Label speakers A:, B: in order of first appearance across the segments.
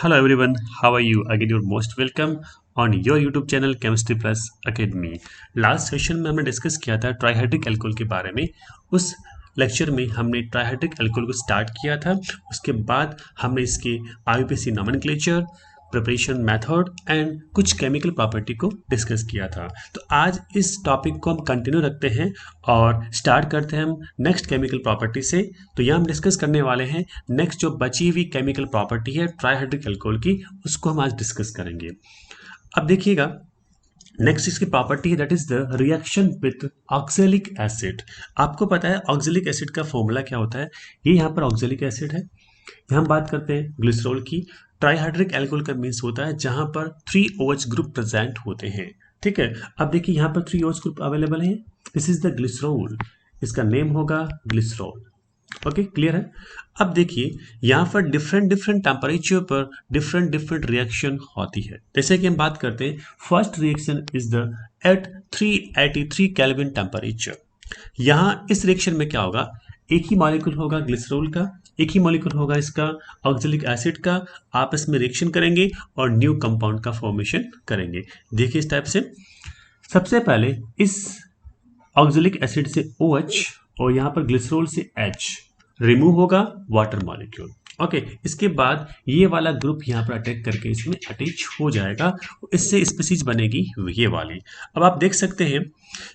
A: Hello everyone, how are you? Again, you're most welcome on your YouTube channel Chemistry Plus Academy. Last session में हमने discuss किया था trihydric alcohol के बारे में। उस लेक्चर में हमने ट्राइहाइड्रिक अल्कोहल को स्टार्ट किया था। उसके बाद हमने इसके IUPAC nomenclature, preparation method and कुछ केमिकल प्रॉपर्टी को डिस्कस किया था। तो आज इस टॉपिक को हम कंटिन्यू रखते हैं और स्टार्ट करते हैं हम नेक्स्ट केमिकल प्रॉपर्टी से। तो यहाँ हम डिस्कस करने वाले हैं नेक्स्ट जो बची हुई केमिकल प्रॉपर्टी है ट्राइहाइड्रिक अल्कोहल की, उसको हम आज डिस्कस करेंगे। अब देखिएगा, नेक्स्ट इसकी प्रॉपर्टी है that is the reaction with oxalic acid. आपको पता है ऑक्सैलिक एसिड का फॉर्मूला क्या होता है। ये यहाँ पर ऑक्सैलिक एसिड है। यहाँ हम बात करते हैं ग्लिसरॉल की। ट्राइहाइड्रिक अल्कोहल का मीन्स होता है जहां पर 3OH ग्रुप प्रेजेंट होते हैं। ठीक है, अब देखिए यहाँ पर 3OH ग्रुप अवेलेबल है। दिस इज द ग्लिसरॉल, इसका नेम होगा ग्लिसरॉल। ओके, क्लियर है। अब देखिए यहाँ पर डिफरेंट टेम्परेचर पर डिफरेंट रिएक्शन होती है। जैसे कि हम बात करते हैं, first reaction is the at 383 kelvin temperature. यहाँ इस रिएक्शन में क्या होगा, एक ही मॉलिक्यूल होगा ग्लिसरॉल का, एक ही मॉलिक्यूल होगा इसका ऑक्सैलिक एसिड का, आपस में रिएक्शन करेंगे और न्यू कंपाउंड का फॉर्मेशन करेंगे। देखिए इस टाइप से, सबसे पहले इस ऑक्सैलिक एसिड से OH और यहाँ पर ग्लिसरॉल से H रिमूव होगा वाटर मॉलिक्यूल। ओके, इसके बाद ये वाला ग्रुप यहाँ पर अटैक करके इसमें अटैच हो जाएगा, इससे स्पीसीज बनेगी ये वाली। अब आप देख सकते हैं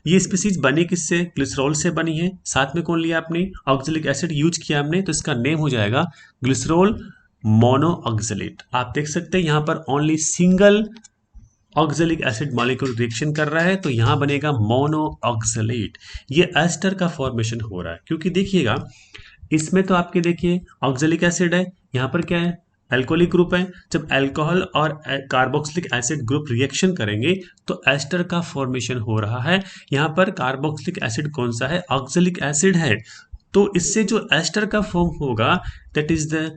A: ये स्पीसीज बनी किससे, ग्लिसरॉल से बनी है। साथ में कौन लिया आपने, ऑक्सैलिक एसिड यूज किया हमने, तो इसका नेम हो जाएगा ग्लिसरॉल मोनो ऑक्सैलेट। आप देख सकते हैं यहाँ पर only single oxalic acid molecule reaction कर रहा है, तो यहाँ बनेगा मोनो ऑक्सैलेट। ये एस्टर का फॉर्मेशन हो रहा है, क्योंकि देखिएगा इसमें तो आपके देखिए ऑक्सैलिक एसिड है, यहाँ पर क्या है, अल्कोहलिक ग्रुप है। जब अल्कोहल और कार्बोक्सिलिक एसिड ग्रुप रिएक्शन करेंगे तो एस्टर का फॉर्मेशन हो रहा है। यहाँ पर कार्बोक्सिलिक एसिड कौन सा है, ऑक्सैलिक एसिड है, तो इससे जो एस्टर का फॉर्म होगा दैट इज द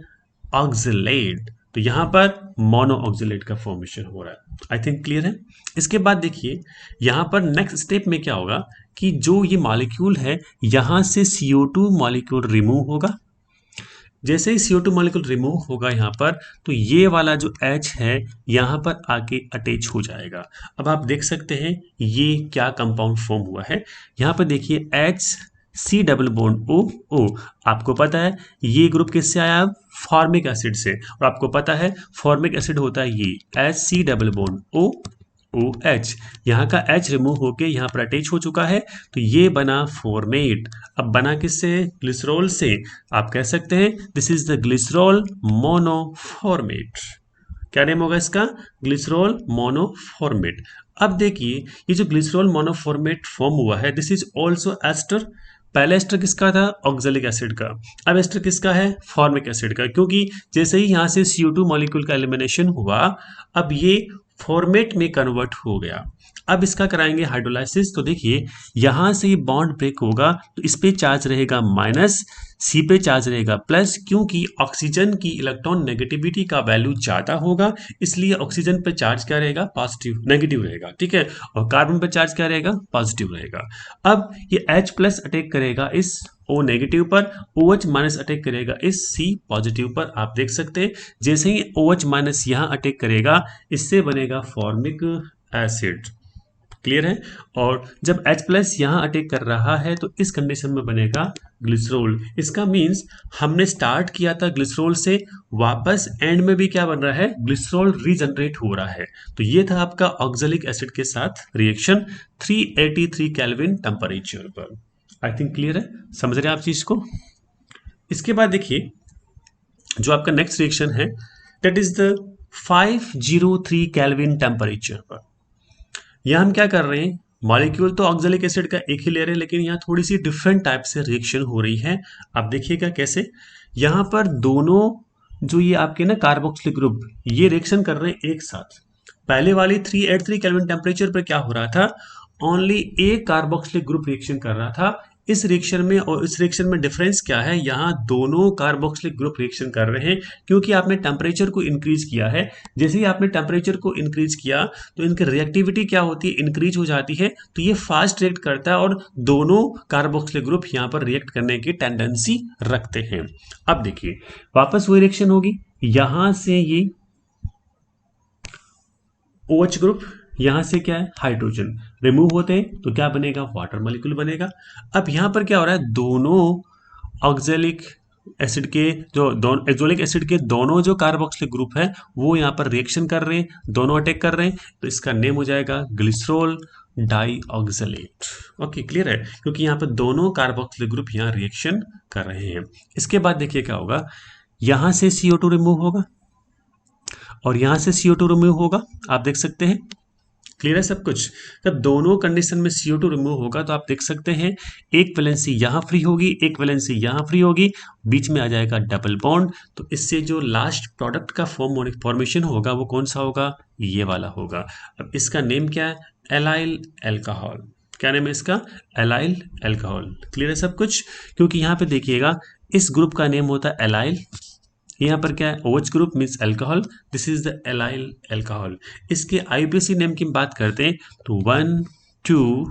A: ऑक्सैलेट। तो यहाँ पर मोनो ऑक्सैलेट का फॉर्मेशन हो रहा है। आई थिंक क्लियर है। इसके बाद देखिए यहाँ पर नेक्स्ट स्टेप में क्या होगा कि जो ये मॉलिक्यूल है यहाँ से CO2 मॉलिक्यूल रिमूव होगा। जैसे ही CO2 मॉलिक्यूल रिमूव होगा यहाँ पर, तो ये वाला जो H है यहाँ पर आके अटैच हो जाएगा। अब आप देख सकते हैं ये क्या कंपाउंड फॉर्म हुआ है। यहाँ पर देखिए HC डबल बॉन्ड O। आपको पता है ये ग्रुप किससे आया, फॉर्मिक एसिड से, और आपको पता है फॉर्मिक एसिड होता है ये HC डबल बॉन्ड OH। यहाँ का H रिमूव होके यहाँ पर अटैच हो चुका है, तो ये बना फॉर्मेट। अब बना किससे, ग्लिसरॉल से। आप कह सकते हैं दिस इज द ग्लिसरॉल मोनोफॉर्मेट। क्या नेम होगा इसका, ग्लिसरॉल मोनोफॉर्मेट। अब देखिए ये जो ग्लिसरॉल मोनोफॉर्मेट फॉर्म हुआ है दिस इज ऑल्सो एस्टर। पहले एस्टर किसका था, ऑक्सैलिक एसिड का। अब एस्टर किसका है, फॉर्मिक एसिड का, क्योंकि जैसे ही यहाँ से CO2 मॉलिक्यूल का एलिमिनेशन हुआ अब ये फॉर्मेट में कन्वर्ट हो गया। अब इसका कराएंगे हाइड्रोलाइसिस। तो देखिए यहाँ से ये बॉन्ड ब्रेक होगा, तो इस पे चार्ज रहेगा माइनस, C पे चार्ज रहेगा प्लस, क्योंकि ऑक्सीजन की इलेक्ट्रॉन नेगेटिविटी का वैल्यू ज्यादा होगा, इसलिए ऑक्सीजन पे चार्ज क्या रहेगा, पॉजिटिव नेगेटिव रहेगा। ठीक है, और कार्बन पे चार्ज क्या रहेगा, पॉजिटिव रहेगा। अब ये H प्लस अटैक करेगा इस O नेगेटिव पर, OH माइनस अटैक करेगा इस C पॉजिटिव पर। आप देख सकते हैं जैसे ही OH माइनस यहाँ अटैक करेगा इससे बनेगा फॉर्मिक एसिड। क्लियर है। और जब H प्लस यहाँ अटैक कर रहा है तो इस कंडीशन में बनेगा ग्लिसरॉल। इसका मीन्स हमने स्टार्ट किया था ग्लिसरॉल से, वापस एंड में भी क्या बन रहा है, ग्लिसरॉल रीजनरेट हो रहा है। तो ये था आपका ऑक्सैलिक एसिड के साथ रिएक्शन 383 केल्विन टेम्परेचर पर। आई थिंक क्लियर है, समझ रहे हैं आप चीज को। इसके बाद देखिए जो आपका नेक्स्ट रिएक्शन है that is the 503 kelvin temperature पर। यहाँ हम क्या कर रहे हैं, मॉलिक्यूल तो ऑक्सैलिक एसिड का एक ही ले रहे हैं, लेकिन यहाँ थोड़ी सी डिफरेंट टाइप से रिएक्शन हो रही है। आप देखिएगा कैसे, यहाँ पर दोनों जो ये आपके ना कार्बोक्सिलिक ग्रुप ये रिएक्शन कर रहे हैं एक साथ। पहले वाली 383 केल्विन टेम्परेचर पर क्या हो रहा था, ओनली एक कार्बोक्सिलिक ग्रुप रिएक्शन कर रहा था। इस रिएक्शन में और इस रिएक्शन में डिफरेंस क्या है, यहाँ दोनों कार्बोक्सिलिक ग्रुप रिएक्शन कर रहे हैं, क्योंकि आपने टेम्परेचर को इंक्रीज किया है। जैसे ही आपने टेम्परेचर को इंक्रीज किया तो इनकी रिएक्टिविटी क्या होती है, इंक्रीज हो जाती है, तो ये फास्ट रिएक्ट करता है और दोनों कार्बोक्सिलिक ग्रुप यहाँ पर रिएक्ट करने की टेंडेंसी रखते हैं। अब देखिए वापस वही रिएक्शन होगी, यहाँ से ये OH ग्रुप, यहां से क्या है हाइड्रोजन रिमूव होते हैं तो क्या बनेगा वाटर मॉलिक्यूल बनेगा। अब यहां पर क्या हो रहा है, दोनों ऑक्जेलिक एसिड के जो दोनों एक्जोलिक एसिड के दोनों जो कार्बोक्सिलिक ग्रुप है वो यहाँ पर रिएक्शन कर रहे हैं, दोनों अटैक कर रहे हैं, तो इसका नेम हो जाएगा ग्लिसरॉल डाइऑक्सलेट। ओके क्लियर है, क्योंकि यहाँ पर दोनों कार्बोक्सिलिक ग्रुप यहाँ रिएक्शन कर रहे हैं। इसके बाद देखिए क्या होगा, यहां से CO2 रिमूव होगा और यहां से CO2 रिमूव होगा, आप देख सकते हैं। क्लियर है सब कुछ। जब दोनों कंडीशन में CO2 रिमूव होगा तो आप देख सकते हैं एक वैलेंसी यहां फ्री होगी, एक वैलेंसी यहां फ्री होगी, बीच में आ जाएगा डबल बॉन्ड, तो इससे जो लास्ट प्रोडक्ट का फॉर्मेशन होगा वो कौन सा होगा, ये वाला होगा। अब इसका नेम क्या है, एलाइल एल्कोहल। क्या नेम है इसका, एलाइल एल्कोहल। क्लियर है सब कुछ, क्योंकि यहां पे देखिएगा इस ग्रुप का नेम होता है एलाइल, यहाँ पर क्या है OH group means alcohol, this is the allyl alcohol. इसके IUPAC नेम की बात करते हैं तो 1 2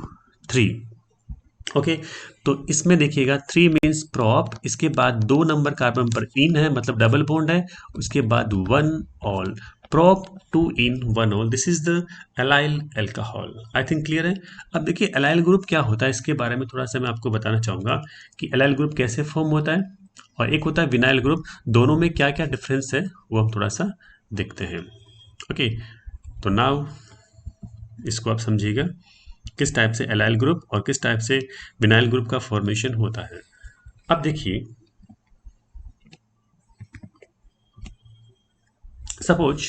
A: 3। ओके, तो इसमें देखिएगा 3 मीन्स प्रॉप, इसके बाद 2 नंबर कार्बन पर इन है मतलब डबल बॉन्ड है, उसके बाद 1 all, prop 2 in 1 all, this is the allyl alcohol. I think clear है। अब देखिए एलाइल ग्रुप क्या होता है, इसके बारे में थोड़ा सा मैं आपको बताना चाहूंगा कि एलाइल ग्रुप कैसे फॉर्म होता है और एक होता है विनाइल ग्रुप, दोनों में क्या क्या डिफरेंस है वो हम थोड़ा सा देखते हैं। ओके, तो नाउ इसको आप समझिएगा किस टाइप से एलाइल ग्रुप और किस टाइप से विनाइल ग्रुप का फॉर्मेशन होता है। अब देखिए सपोज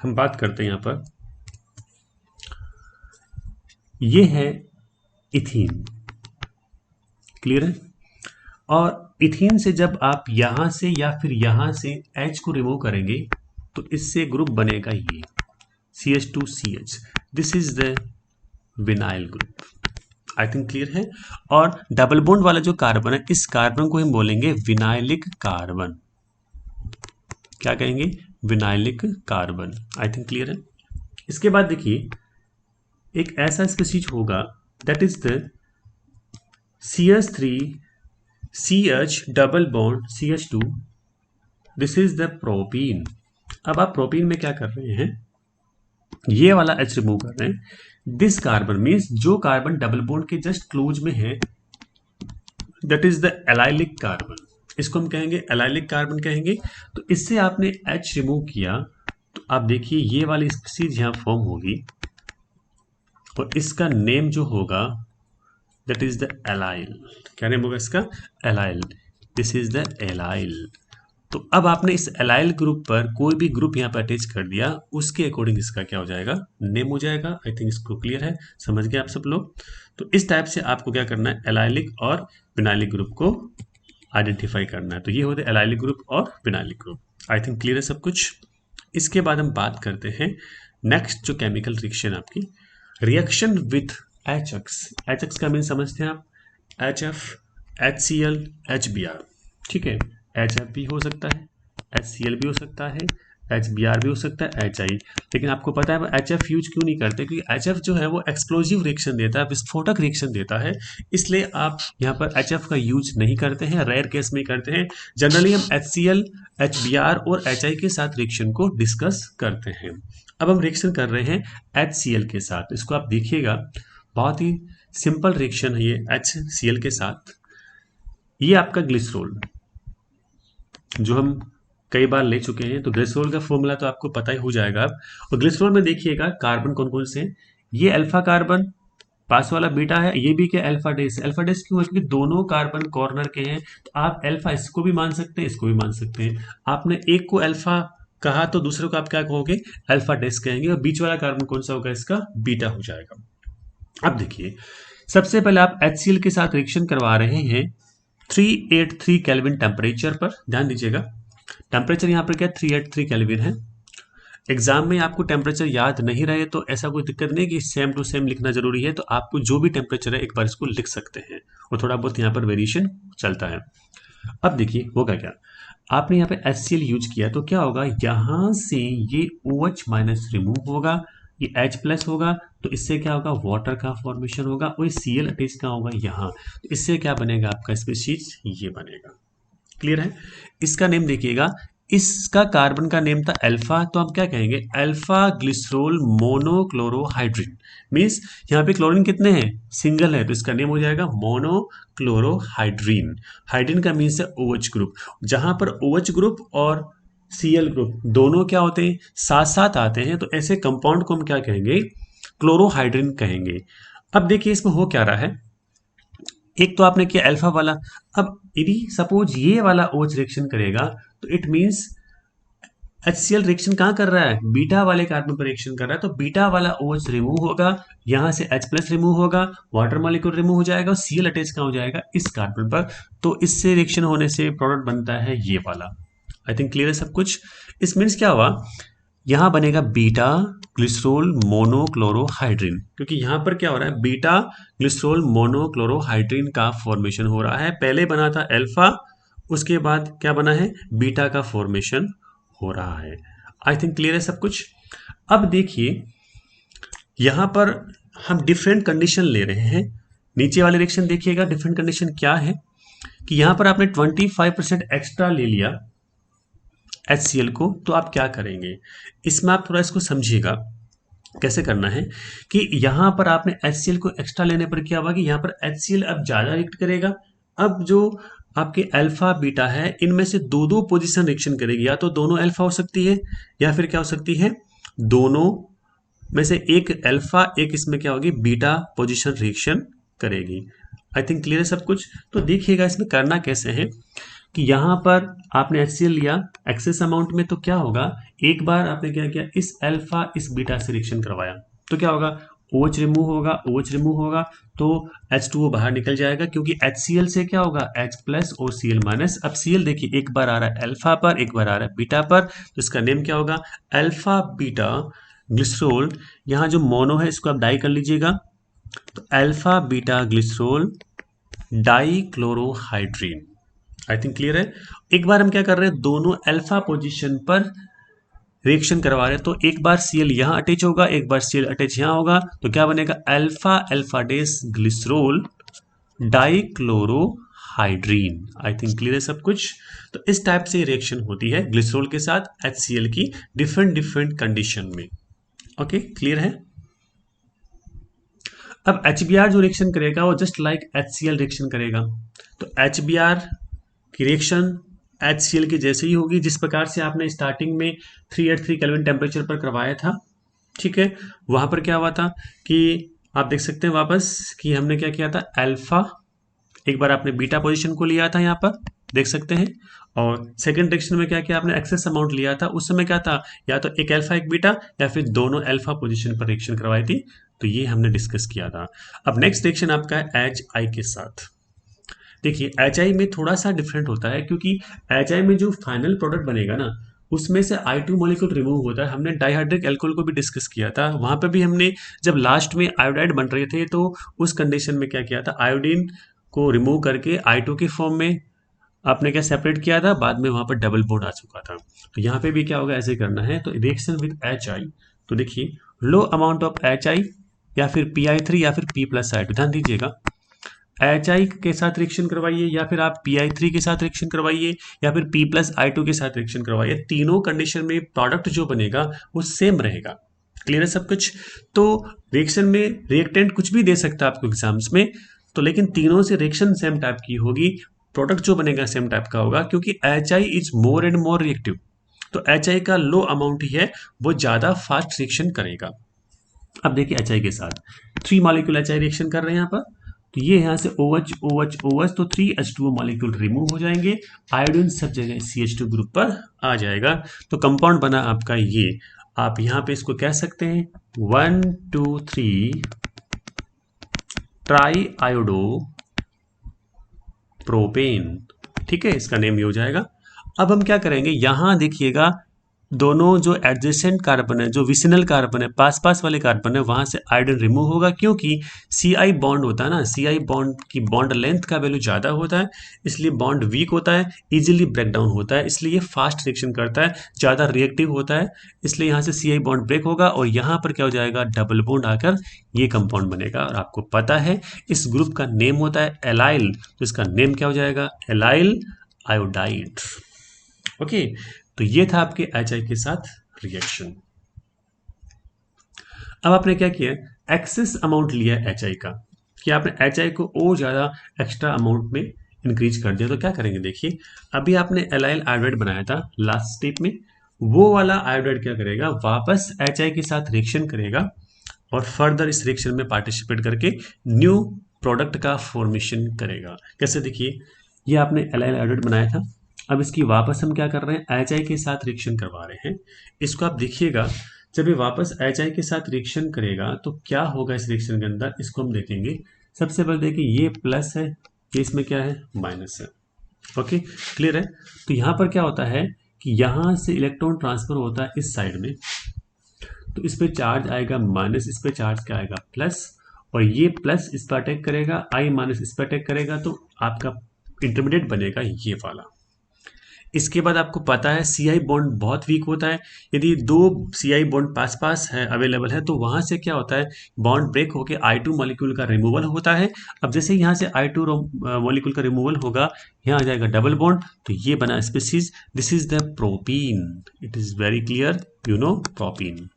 A: हम बात करते हैं यहां पर, ये है इथीन। क्लियर है, और इथीन से जब आप यहां से या फिर यहां से H को रिमूव करेंगे तो इससे ग्रुप बनेगा ये CH2CH, this is the vinyl group. I think clear है। और डबल बॉन्ड वाला जो कार्बन है इस कार्बन को हम बोलेंगे विनाइलिक कार्बन। क्या कहेंगे, विनाइलिक कार्बन। आई थिंक क्लियर है। इसके बाद देखिए एक ऐसा स्पीशीज होगा that is the CH3 CH double bond CH2, this is the propene. अब आप प्रोपीन में क्या कर रहे हैं, ये वाला H रिमूव कर रहे हैं, दिस कार्बन मीन्स जो कार्बन डबल बॉन्ड के जस्ट क्लोज में है that is the allylic carbon, इसको हम कहेंगे एलाइलिक कार्बन कहेंगे। तो इससे आपने H रिमूव किया तो आप देखिए ये वाली स्पीशीज यहां फॉर्म होगी और इसका नेम जो होगा दैट इज द एलाइल। क्या नेम होगा इसका, allyl, this is the allyl. तो अब आपने इस एलाइल ग्रुप पर कोई भी ग्रुप यहाँ पर अटैच कर दिया, उसके अकॉर्डिंग इसका क्या हो जाएगा, नेम हो जाएगा। आई थिंक इसको क्लियर है, समझ गए आप सब लोग। तो इस टाइप से आपको क्या करना है, एलाइलिक और विनाइलिक ग्रुप को आइडेंटिफाई करना है। तो ये होते हैं एलाइलिक ग्रुप और विनाइलिक ग्रुप। आई थिंक क्लियर है सब कुछ। इसके बाद हम बात करते हैं नेक्स्ट जो केमिकल रिएक्शन आपकी, रिएक्शन विथ HX। HX का मीन समझते हैं आप, HF, HCl, HBr। ठीक है, HF भी हो सकता है, HCl भी हो सकता है, HBr भी हो सकता है, HI। लेकिन आपको पता है HF यूज क्यों नहीं करते, क्योंकि HF जो है वो एक्सप्लोजिव रिएक्शन देता है, विस्फोटक रिएक्शन देता है, इसलिए आप यहाँ पर HF का यूज नहीं करते हैं, रेयर केस में करते हैं। जनरली हम HCl, HBr और HI के साथ रिएक्शन को डिस्कस करते हैं। अब हम रिएक्शन कर रहे हैं HCl के साथ, इसको आप देखिएगा बहुत ही सिंपल रिएक्शन है ये HCl के साथ। ये आपका ग्लिसरॉल जो हम कई बार ले चुके हैं, तो ग्लिसरॉल का फॉर्मूला तो आपको पता ही हो जाएगा अब। और ग्लिसरॉल में देखिएगा कार्बन कौन कौन से हैं, ये अल्फा कार्बन, पास वाला बीटा है, ये भी क्या अल्फा डेस। अल्फा डेस क्यों है, क्योंकि दोनों कार्बन कॉर्नर के हैं, तो आप अल्फा इसको भी मान सकते हैं, इसको भी मान सकते हैं। आपने एक को अल्फा कहा तो दूसरे को आप क्या कहोगे, अल्फा डेस कहेंगे, और बीच वाला कार्बन कौन सा होगा, इसका बीटा हो जाएगा। अब देखिए सबसे पहले आप HCl के साथ रिएक्शन करवा रहे हैं 383 केल्विन टेम्परेचर पर। ध्यान दीजिएगा टेम्परेचर यहाँ पर क्या 383 केल्विन है। एग्जाम में आपको टेम्परेचर याद नहीं रहे तो ऐसा कोई दिक्कत नहीं कि सेम टू सेम लिखना जरूरी है, तो आपको जो भी टेम्परेचर है एक बार इसको लिख सकते हैं, और थोड़ा बहुत यहाँ पर वेरिएशन चलता है। अब देखिए होगा क्या, आपने यहाँ पे HCl यूज किया तो क्या होगा, यहाँ से ये OH माइनस रिमूव होगा, ये H प्लस होगा, तो इससे क्या होगा, वाटर का फॉर्मेशन होगा, और Cl अटैच का होगा यहाँ, तो इससे क्या बनेगा आपका स्पीशीज, ये बनेगा। क्लियर है। इसका नेम देखिएगा इसका कार्बन का नेम था अल्फा, तो हम क्या कहेंगे, अल्फा ग्लिसरोल मोनोक्लोरोहाइड्रिन। मीन्स यहाँ पे क्लोरीन कितने हैं, सिंगल है, तो इसका नेम हो जाएगा मोनोक्लोरोहाइड्रिन। हाइड्रिन का मीन्स है OH ग्रुप। जहां पर OH ग्रुप और Cl ग्रुप दोनों क्या होते हैं, साथ साथ आते हैं, तो ऐसे कंपाउंड को हम क्या कहेंगे, क्लोरोहाइड्रिन कहेंगे। अब देखिए इसमें हो क्या रहा है, एक तो आपने किया अल्फा वाला, अब यदि सपोज ये वाला OH रिएक्शन करेगा तो इट मीन्स HCl रिएक्शन कहाँ कर रहा है, बीटा वाले कार्बन पर रिएक्शन कर रहा है, तो बीटा वाला OH रिमूव होगा, यहाँ से H प्लस रिमूव होगा, वाटर मॉलिक्यूल रिमूव हो जाएगा और Cl अटैच कहाँ हो जाएगा, इस कार्बन पर। तो इससे रिएक्शन होने से प्रोडक्ट बनता है ये वाला। आई थिंक क्लियर है सब कुछ। इस मीन्स क्या हुआ, यहाँ बनेगा बीटा ग्लिसरोल मोनोक्लोरोहाइड्रिन, क्योंकि यहाँ पर क्या हो रहा है, बीटा ग्लिसरोल मोनोक्लोरोहाइड्रिन का फॉर्मेशन हो रहा है। पहले बना था अल्फा, उसके बाद क्या बना है, बीटा का फॉर्मेशन हो रहा है। आई थिंक क्लियर है सब कुछ। अब देखिए यहाँ पर हम डिफरेंट कंडीशन ले रहे हैं। नीचे वाले रिएक्शन देखिएगा, डिफरेंट कंडीशन क्या है कि यहाँ पर आपने 25% एक्स्ट्रा ले लिया HCl को, तो आप क्या करेंगे, इसमें आप थोड़ा इसको समझिएगा कैसे करना है। कि यहाँ पर आपने HCl को एक्स्ट्रा लेने पर क्या होगा कि यहाँ पर HCl अब ज़्यादा रिएक्ट करेगा। अब जो आपके अल्फा बीटा है, इनमें से दो दो पोजीशन रिएक्शन करेगी, या तो दोनों अल्फा हो सकती है या फिर क्या हो सकती है, दोनों में से एक अल्फा एक इसमें क्या होगी, बीटा पोजीशन रिएक्शन करेगी। आई थिंक क्लियर है सब कुछ। तो देखिएगा इसमें करना कैसे है कि यहाँ पर आपने HCl लिया एक्सेस अमाउंट में, तो क्या होगा, एक बार आपने क्या किया, इस अल्फा इस बीटा से रिएक्शन करवाया, तो क्या होगा, OH रिमूव होगा, OH रिमूव होगा तो H2O बाहर निकल जाएगा, क्योंकि HCl से क्या होगा, H प्लस और Cl माइनस। अब Cl देखिए एक बार आ रहा है अल्फा पर, एक बार आ रहा है बीटा पर, तो इसका नेम क्या होगा, अल्फा बीटा ग्लिसरोल। यहाँ जो मोनो है इसको आप डाई कर लीजिएगा, तो alpha beta glycerol dichlorohydrin. I think clear है। एक बार हम क्या कर रहे हैं, दोनों अल्फा पोजीशन पर रिएक्शन करवा रहे हैं, तो एक बार Cl यहाँ अटैच होगा, एक बार Cl अटैच यहाँ होगा, तो क्या बनेगा, alpha alpha dash glycerol dichlorohydrin. I think clear है सब कुछ। तो इस टाइप से रिएक्शन होती है ग्लिसरोल के साथ HCl की डिफरेंट डिफरेंट कंडीशन में। ओके क्लियर है। अब HBr जो रिएक्शन करेगा वो जस्ट लाइक HCl रिएक्शन करेगा, तो HBr की रिएक्शन HCl की जैसे ही होगी, जिस प्रकार से आपने स्टार्टिंग में 383 केल्विन टेम्परेचर पर करवाया था। ठीक है, वहां पर क्या हुआ था कि आप देख सकते हैं वापस कि हमने क्या किया था, अल्फा एक बार आपने बीटा पोजीशन को लिया था, यहाँ पर देख सकते हैं, और सेकंड रिएक्शन में क्या किया आपने, एक्सेस अमाउंट लिया था। उस समय क्या था, या तो एक अल्फा एक बीटा, या फिर दोनों अल्फा पोजीशन पर रिएक्शन करवाई थी, तो ये हमने डिस्कस किया था। अब नेक्स्ट रिएक्शन आपका है HI के साथ। देखिए HI में थोड़ा सा डिफरेंट होता है, क्योंकि HI में जो फाइनल प्रोडक्ट बनेगा ना, उसमें से I2 मॉलिक्यूल रिमूव होता है। हमने डाइहाइड्रिक अल्कोहल को भी डिस्कस किया था, वहां पे भी हमने जब लास्ट में आयोडाइड बन रहे थे, तो उस कंडीशन में क्या किया था, आयोडीन को रिमूव करके I2 के फॉर्म में आपने क्या सेपरेट किया था, बाद में वहां पर डबल बॉन्ड आ चुका था। तो यहाँ पे भी क्या होगा, ऐसे करना है। तो रिएक्शन विद HI, तो देखिए लो अमाउंट ऑफ HI या फिर PI3 या फिर P+I2, ध्यान दीजिएगा, HI के साथ रिएक्शन करवाइए, या फिर आप PI3 के साथ रिएक्शन करवाइए, या फिर P+I2 के साथ रिएक्शन करवाइए, तीनों कंडीशन में प्रोडक्ट जो बनेगा वो सेम रहेगा। क्लियर है सब कुछ। तो रिएक्शन में रिएक्टेंट कुछ भी दे सकता है आपको एग्जाम्स में, तो लेकिन तीनों से रिएक्शन सेम टाइप की होगी, प्रोडक्ट जो बनेगा सेम टाइप का होगा, क्योंकि HI is more and more reactive. तो HI का लो अमाउंट ही है, वो ज्यादा फास्ट रिएक्शन करेगा। अब देखिए HI के साथ 3 मॉलिक्यूल HI रिएक्शन कर रहे हैं यहाँ पर, तो ये यहाँ से OH OH OH, तो 3H2O मॉलिक्यूल रिमूव हो जाएंगे, आयोडीन सब जगह CH2 ग्रुप पर आ जाएगा। तो कंपाउंड बना आपका ये, आप यहाँ पे इसको कह सकते हैं 1 2 3 ट्राई आयोडो प्रोपेन। ठीक है, इसका नेम ये हो जाएगा। अब हम क्या करेंगे, यहां देखिएगा दोनों जो एडजेसेंट कार्बन है, जो विसिनल कार्बन है, पास पास वाले कार्बन है, वहां से आयोडीन रिमूव होगा, क्योंकि CI बॉन्ड होता है ना, CI बॉन्ड की बॉन्ड लेंथ का वैल्यू ज्यादा होता है, इसलिए बॉन्ड वीक होता है, इजीली ब्रेक डाउन होता है, इसलिए ये फास्ट रिएक्शन करता है, ज्यादा रिएक्टिव होता है, इसलिए यहाँ से CI बॉन्ड ब्रेक होगा और यहाँ पर क्या हो जाएगा, डबल बॉन्ड आकर ये कंपाउंड बनेगा। और आपको पता है इस ग्रुप का नेम होता है एलाइल, तो इसका नेम क्या हो जाएगा, एलाइल आयोडाइड। ओके, तो ये था आपके HI के साथ रिएक्शन। अब आपने क्या किया, एक्सेस अमाउंट लिया HI का, कि आपने HI को और ज़्यादा एक्स्ट्रा अमाउंट में इंक्रीज कर दिया। तो क्या करेंगे, देखिए अभी आपने एलाइल आयोडाइड बनाया था लास्ट स्टेप में, वो वाला आयोडाइड क्या करेगा, वापस HI के साथ रिएक्शन करेगा और फर्दर इस रिएक्शन में पार्टिसिपेट करके न्यू प्रोडक्ट का फॉर्मेशन करेगा। कैसे, देखिए ये आपने एलाइल आयोडाइड बनाया था, अब इसकी वापस हम क्या कर रहे हैं, HI के साथ रिएक्शन करवा रहे हैं। इसको आप देखिएगा, जब ये वापस HI के साथ रिएक्शन करेगा तो क्या होगा इस रिएक्शन के अंदर, इसको हम देखेंगे। सबसे पहले देखिए ये प्लस है, ये इसमें क्या है, माइनस है। ओके, क्लियर है। तो यहाँ पर क्या होता है कि यहाँ से इलेक्ट्रॉन ट्रांसफर होता है इस साइड में, तो इस पे चार्ज आएगा माइनस, इस पे चार्ज क्या आएगा, प्लस, और ये प्लस इस पर अटैक करेगा, आई माइनस इस पर अटैक करेगा, तो आपका इंटरमीडिएट बनेगा ये वाला। इसके बाद आपको पता है CI बॉन्ड बहुत वीक होता है, यदि दो CI बॉन्ड पास पास है, अवेलेबल है, तो वहाँ से क्या होता है, बॉन्ड ब्रेक होके I2 मॉलिक्यूल का रिमूवल होता है। अब जैसे यहाँ से I2 मॉलिक्यूल का रिमूवल होगा, यहाँ आ जाएगा डबल बॉन्ड, तो ये बना species, this is the propene. It is very clear, you know, propene.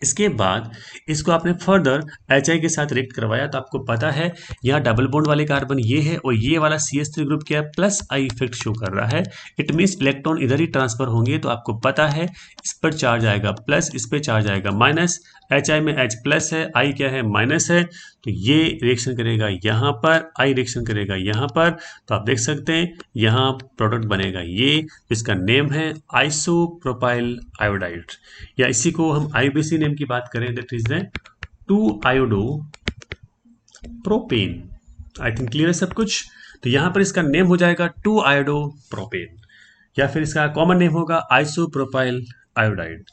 A: इसके बाद इसको आपने फर्दर HI के साथ रिएक्ट करवाया, तो आपको पता है यहाँ डबल बॉन्ड वाले कार्बन ये है और ये वाला CH3 ग्रुप क्या है, प्लस I इफेक्ट शो कर रहा है। इट मीन्स इलेक्ट्रॉन इधर ही ट्रांसफर होंगे, तो आपको पता है इस पर चार्ज आएगा प्लस, इस पर चार्ज आएगा माइनस, HI में H प्लस है, I क्या है, माइनस है, तो ये रिएक्शन करेगा यहाँ पर, I रिएक्शन करेगा यहाँ पर, तो आप देख सकते हैं यहाँ प्रोडक्ट बनेगा ये, जिसका नेम है आइसोप्रोपाइल आयोडाइड, या इसी को हम IUPAC नेम की बात करें, that is the two iodo propane. I think clear है सब कुछ। तो यहाँ पर इसका नेम हो जाएगा 2-आयोडो प्रोपेन, या फिर इसका कॉमन नेम होगा आइसोप्रोपाइल आयोडाइड।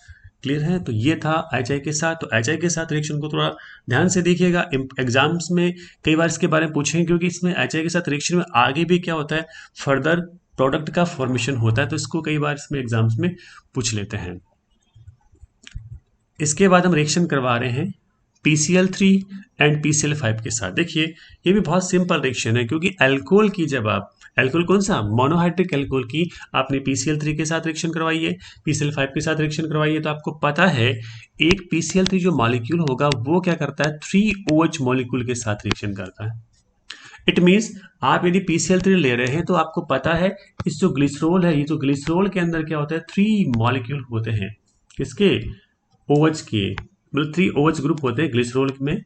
A: क्लियर है। तो ये था HI के साथ। तो HI के साथ रिएक्शन को थोड़ा ध्यान से देखिएगा, एग्जाम्स में कई बार इसके बारे में पूछेंगे, क्योंकि इसमें HI के साथ रिएक्शन में आगे भी क्या होता है, फर्दर प्रोडक्ट का फॉर्मेशन होता है, तो इसको कई बार इसमें एग्जाम्स में पूछ लेते हैं। इसके बाद हम रिएक्शन करवा रहे हैं PCl3 एंड PCl5 के साथ। देखिए ये भी बहुत सिंपल रिएक्शन है, क्योंकि एल्कोहल की जब आप, एल्कोहल कौन सा, मोनोहाइड्रिक एल्कोहल की आपने PCl3 के साथ रिएक्शन करवाई है, PCl5 के साथ रिएक्शन करवाई है, तो आपको पता है एक PCl3 जो मॉलिक्यूल होगा वो क्या करता है, 3OH मॉलिक्यूल के साथ रिएक्शन करता है। इट मीन्स आप यदि PCl3 ले रहे हैं तो आपको पता है इस जो ग्लिसरॉल है, ये जो ग्लिसरॉल के अंदर क्या होता है, 3 मॉलिक्यूल होते हैं, किसके, OH के, मतलब 3OH ग्रुप होते हैं ग्लिसरॉल में।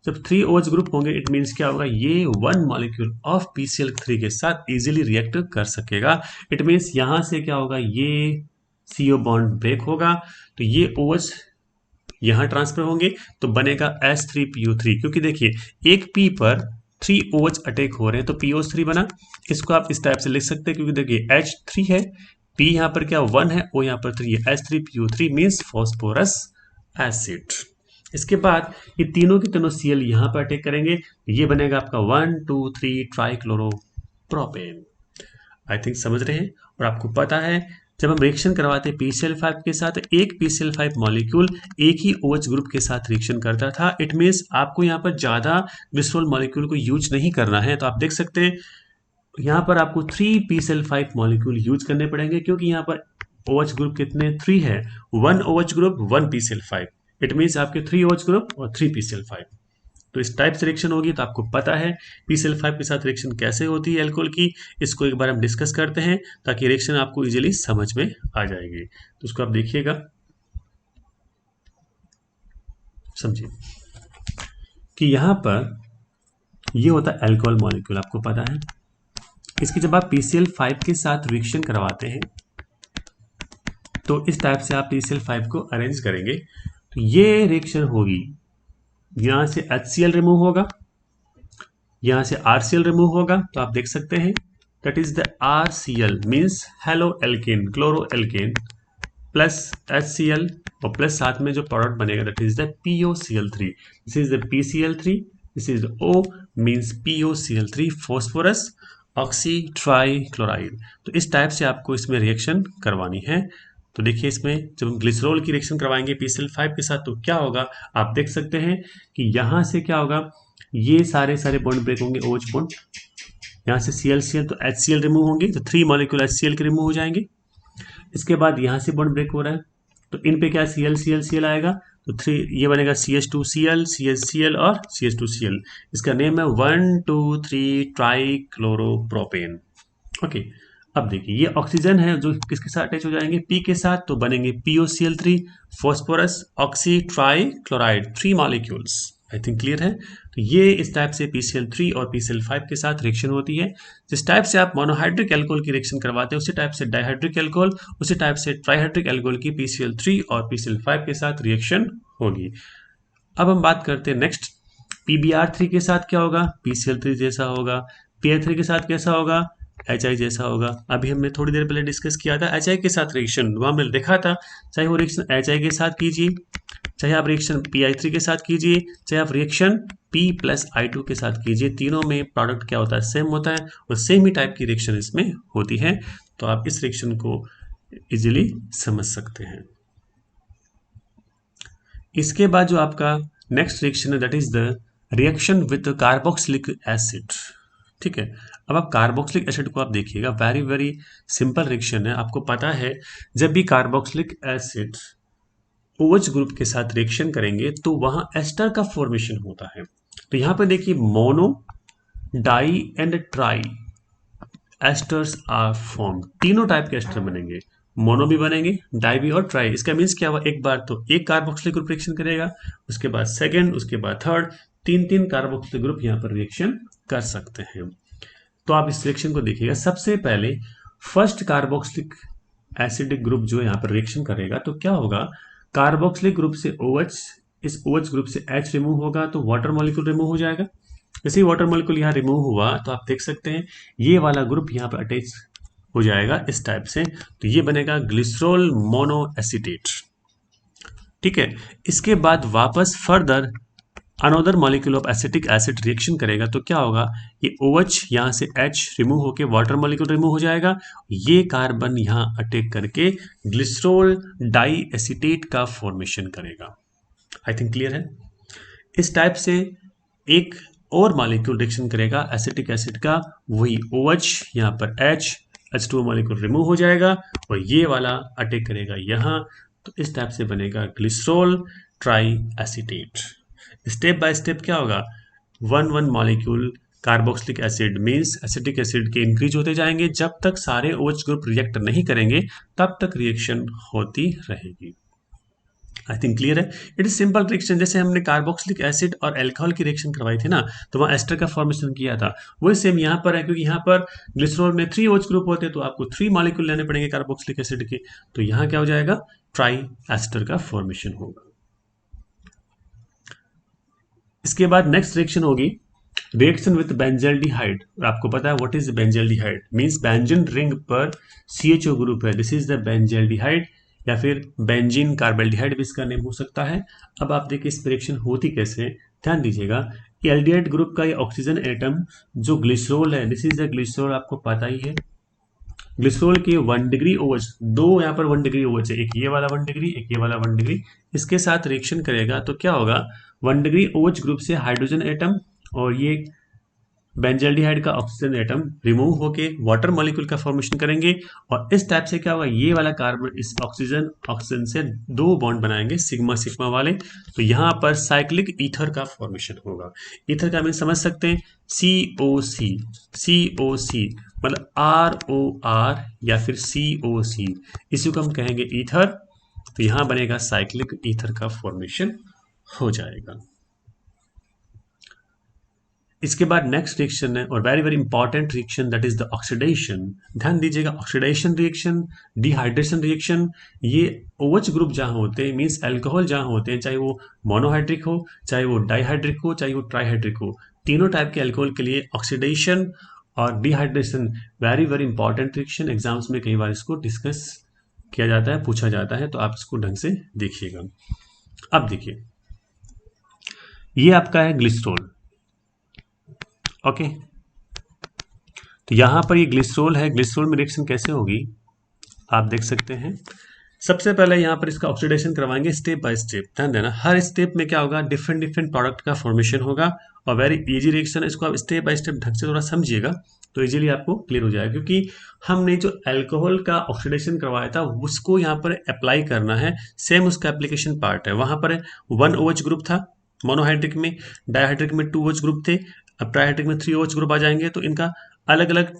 A: जब 3OH ग्रुप होंगे इट मीन्स क्या होगा, ये 1 मॉलिक्यूल ऑफ PCl3 के साथ इजीली रिएक्ट कर सकेगा। इट मीन्स यहाँ से क्या होगा, ये CO बॉन्ड ब्रेक होगा, तो ये OH यहाँ ट्रांसफर होंगे, तो बनेगा H3PO3, क्योंकि देखिए एक P पर 3OH अटैक हो रहे हैं, तो PO3 बना। इसको आप इस टाइप से लिख सकते हैं, क्योंकि देखिए H3 है, P यहाँ पर क्या 1 है, O यहाँ पर 3 है, H3PO3 मीन्स फॉस्फोरस एसिड। इसके बाद ये तीनों के तीनों Cl यहाँ पर अटैक करेंगे, ये बनेगा आपका 1, 2, 3 ट्राइक्लोरोप्रोपेन। आई थिंक समझ रहे हैं। और आपको पता है जब हम रिएक्शन करवाते हैं PCl5 के साथ, एक PCl5 मॉलिक्यूल एक ही OH ग्रुप के साथ रिएक्शन करता था। इट मीन्स आपको यहाँ पर ज़्यादा ग्लिसरॉल मॉलिक्यूल को यूज नहीं करना है। तो आप देख सकते हैं यहाँ पर आपको 3 PCl5 मॉलिक्यूल यूज करने पड़ेंगे, क्योंकि यहाँ पर OH ग्रुप कितने, 3 है, 1 OH group 1 PCl5, it means आपके 3 OH ग्रुप और 3 PCl5। तो इस टाइप से रिएक्शन होगी। तो आपको पता है PCl5 के साथ रिएक्शन कैसे होती है एल्कोहल की, इसको एक बार हम डिस्कस करते हैं ताकि रिएक्शन आपको इजीली समझ में आ जाएगी। तो उसको आप देखिएगा, समझिए कि यहाँ पर ये होता है एल्कोहल मॉलिक्यूल, आपको पता है। इसकी जब आप PCl5 के साथ रिएक्शन करवाते हैं तो इस टाइप से आप PCl5 को अरेंज करेंगे, तो ये रिएक्शन होगी, यहाँ से HCl रिमूव होगा, यहाँ से RCl रिमूव होगा, तो आप देख सकते हैं that is the RCl means haloalkane, chloroalkane plus HCl, और प्लस साथ में जो प्रोडक्ट बनेगा that is the POCl3, this is the PCl3, this is the O means POCl3 phosphorus oxytrichloride. तो इस टाइप से आपको इसमें रिएक्शन करवानी है। तो देखिए इसमें जब हम ग्लिसरॉल की रिएक्शन करवाएंगे PCl5 के साथ तो क्या होगा, आप देख सकते हैं कि यहाँ से क्या होगा, ये सारे बॉन्ड ब्रेक होंगे, OH बॉन्ड, यहाँ से ClCl, तो HCl रिमूव होंगे, तो 3 मॉलिक्यूल HCl के रिमूव हो जाएंगे। इसके बाद यहाँ से बॉन्ड ब्रेक हो रहा है, तो इन पे क्या Cl आएगा, तो 3 ये बनेगा CH2Cl, CHCl और CH2Cl। इसका नेम है 1,2,3 ट्राइक्लोरोप्रोपेन। ओके, अब देखिए ये ऑक्सीजन है जो किसके साथ अटैच हो जाएंगे, P के साथ, तो बनेंगे POCl3 phosphorus oxy try chloride, 3 molecules. आई थिंक क्लियर है। तो ये इस टाइप से PCl3 और PCl5 के साथ रिएक्शन होती है। जिस टाइप से आप मोनोहाइड्रिक एल्कोहल की रिएक्शन करवाते हैं उसी टाइप से डाइहाइड्रिक एल्कोहल, उसी टाइप से ट्राइहाइड्रिक एल्कोहल की PCl3 और PCl5 के साथ रिएक्शन होगी। अब हम बात करते हैं नेक्स्ट, PBr3 के साथ क्या होगा, PCl3 जैसा होगा। PI3 के साथ कैसा होगा, HI जैसा होगा। अभी हमने थोड़ी देर पहले डिस्कस किया था HI के साथ रिएक्शन, वहां हमने देखा था चाहे वो रिएक्शन HI के साथ कीजिए, चाहे आप रिएक्शन PI3 के साथ कीजिए, चाहे आप रिएक्शन P+I2 के साथ कीजिए, तीनों में प्रोडक्ट क्या होता है, सेम होता है और सेम ही टाइप की रिएक्शन इसमें होती है। तो आप इस रिएक्शन को इजीली समझ सकते हैं। इसके बाद जो आपका नेक्स्ट रिएक्शन है that is the reaction with carboxylic acid. ठीक है, अब आप कार्बोक्सिलिक एसिड को आप देखिएगा, वेरी वेरी सिंपल रिएक्शन है। आपको पता है जब भी कार्बोक्सिलिक एसिड OH ग्रुप के साथ रिएक्शन करेंगे तो वहां एस्टर का फॉर्मेशन होता है। तो यहां पर देखिए mono, di and tri esters are form, तीनों टाइप के एस्टर बनेंगे, मोनो भी बनेंगे, डाई भी और ट्राई। इसका मीन्स क्या हुआ, एक बार तो एक कार्बोक्सिलिक ग्रुप रिएक्शन करेगा, उसके बाद सेकंड, उसके बाद थर्ड, तीन तीन कार्बोक्सिलिक ग्रुप यहाँ पर रिएक्शन कर सकते हैं। तो आप इस रिएक्शन को देखिएगा, सबसे पहले फर्स्ट कार्बोक्सिलिक एसिडिक ग्रुप जो यहाँ पर रिएक्शन करेगा तो क्या होगा, कार्बोक्सिलिक ग्रुप से OH, इस OH ग्रुप से H रिमूव होगा तो वाटर मॉलिक्यूल रिमूव हो जाएगा। जैसे ही वाटर मॉलिक्यूल यहाँ रिमूव हुआ तो आप देख सकते हैं ये वाला ग्रुप यहाँ पर अटैच हो जाएगा इस टाइप से, तो ये बनेगा ग्लिसरॉल मोनोएसिटेट। ठीक है, इसके बाद वापस further another molecule of acetic acid reaction करेगा तो क्या होगा, ये OH यहाँ से H रिमूव होकर वाटर मॉलिक्यूल रिमूव हो जाएगा, ये कार्बन यहाँ अटैक करके ग्लिसरॉल डाई एसिटेट का फॉर्मेशन करेगा। आई थिंक क्लियर है। इस टाइप से एक और मॉलिक्यूल रिएक्शन करेगा एसिटिक एसिड का, वही OH यहाँ पर H2O मॉलिक्यूल रिमूव हो जाएगा और ये वाला अटैक करेगा यहाँ, तो इस टाइप से बनेगा glycerol try acetate. Step by step क्या होगा, one molecule carboxylic acid means acetic acid के इंक्रीज होते जाएंगे, जब तक सारे OH ग्रुप रिएक्ट नहीं करेंगे तब तक रिएक्शन होती रहेगी। आई थिंक क्लियर है। इट इज सिंपल रिएक्शन, जैसे हमने कार्बोक्सिलिक एसिड और अल्कोहल की रिएक्शन करवाई थी ना, तो वहाँ एस्टर का फॉर्मेशन किया था, वही सेम यहाँ पर है, क्योंकि यहाँ पर ग्लिसरॉल में 3 OH ग्रुप होते हैं तो आपको 3 मॉलिक्यूल लेने पड़ेंगे कार्बोक्सिलिक एसिड के, तो यहाँ क्या हो जाएगा, ट्राई एस्टर का फॉर्मेशन होगा। इसके बाद नेक्स्ट रिएक्शन होगी रिएक्शन विद बेंजल्डिहाइड। और आपको पता है what is benzaldehyde, means benzene ring पर CHO ग्रुप है, दिस इज द बेंजल्डिहाइड, या फिर बेंजीन कार्बल्डिहाइड भी इसका नेम हो सकता है। अब आप देखिए इस रिएक्शन होती कैसे, ध्यान दीजिएगा। एल्डिहाइड ग्रुप का ये ऑक्सीजन एटम जो ग्लिसरॉल है, दिस इज द ग्लिसरॉल, आपको पता ही है। ग्लिसरॉल के 1 डिग्री OH, दो यहाँ पर 1 डिग्री OH है, एक ये वाला 1 डिग्री, एक ये वाला 1 डिग्री, इसके साथ रिएक्शन करेगा तो क्या होगा, 1 डिग्री OH ग्रुप से हाइड्रोजन एटम और ये बेंजल्डिहाइड का ऑक्सीजन एटम रिमूव होके वाटर मॉलिक्यूल का फॉर्मेशन करेंगे, और इस टाइप से क्या होगा, ये वाला कार्बन इस ऑक्सीजन से 2 बॉन्ड बनाएंगे सिग्मा सिग्मा वाले, तो यहाँ पर साइक्लिक ईथर का फॉर्मेशन होगा। ईथर का हम समझ सकते हैं COC मतलब ROR या फिर COC, इसी को हम कहेंगे ईथर, तो यहाँ बनेगा साइक्लिक ईथर का फॉर्मेशन हो जाएगा। इसके बाद नेक्स्ट रिएक्शन है और very very important reaction, that is the oxidation. ध्यान दीजिएगा, ऑक्सीडेशन रिएक्शन, डिहाइड्रेशन रिएक्शन, ये OH ग्रुप जहां होते हैं मींस अल्कोहल जहां होते हैं, चाहे वो मोनोहाइड्रिक हो, चाहे वो डाइहाइड्रिक हो, चाहे वो ट्राइहाइड्रिक हो, तीनों टाइप के अल्कोहल के लिए ऑक्सीडेशन और dehydration very very important reaction. Exams में कई बार इसको डिस्कस किया जाता है, पूछा जाता है, तो आप इसको ढंग से देखिएगा। अब देखिए ये आपका है ग्लिसरॉल, ओके तो यहां पर ये ग्लिसरॉल है, ग्लिसरॉल में रिएक्शन कैसे होगी आप देख सकते हैं। सबसे पहले यहां पर इसका ऑक्सीडेशन करवाएंगे स्टेप बाय स्टेप, ध्यान देना हर स्टेप में क्या होगा, डिफरेंट डिफरेंट प्रोडक्ट का फॉर्मेशन होगा और वेरी इजी रिएक्शन है, इसको आप स्टेप बाय स्टेप ढंग से थोड़ा समझिएगा तो इजीली आपको क्लियर हो जाएगा, क्योंकि हमने जो अल्कोहल का ऑक्सीडेशन करवाया था उसको यहाँ पर अप्लाई करना है। सेम उसका एप्लीकेशन पार्ट है। वहाँ पर 1 OH ग्रुप था मोनोहाइड्रिक में, डायहाइड्रिक में 2 OH ग्रुप थे, अब ट्राइहाइड्रिक में 3 OH ग्रुप आ जाएंगे। तो इनका अलग अलग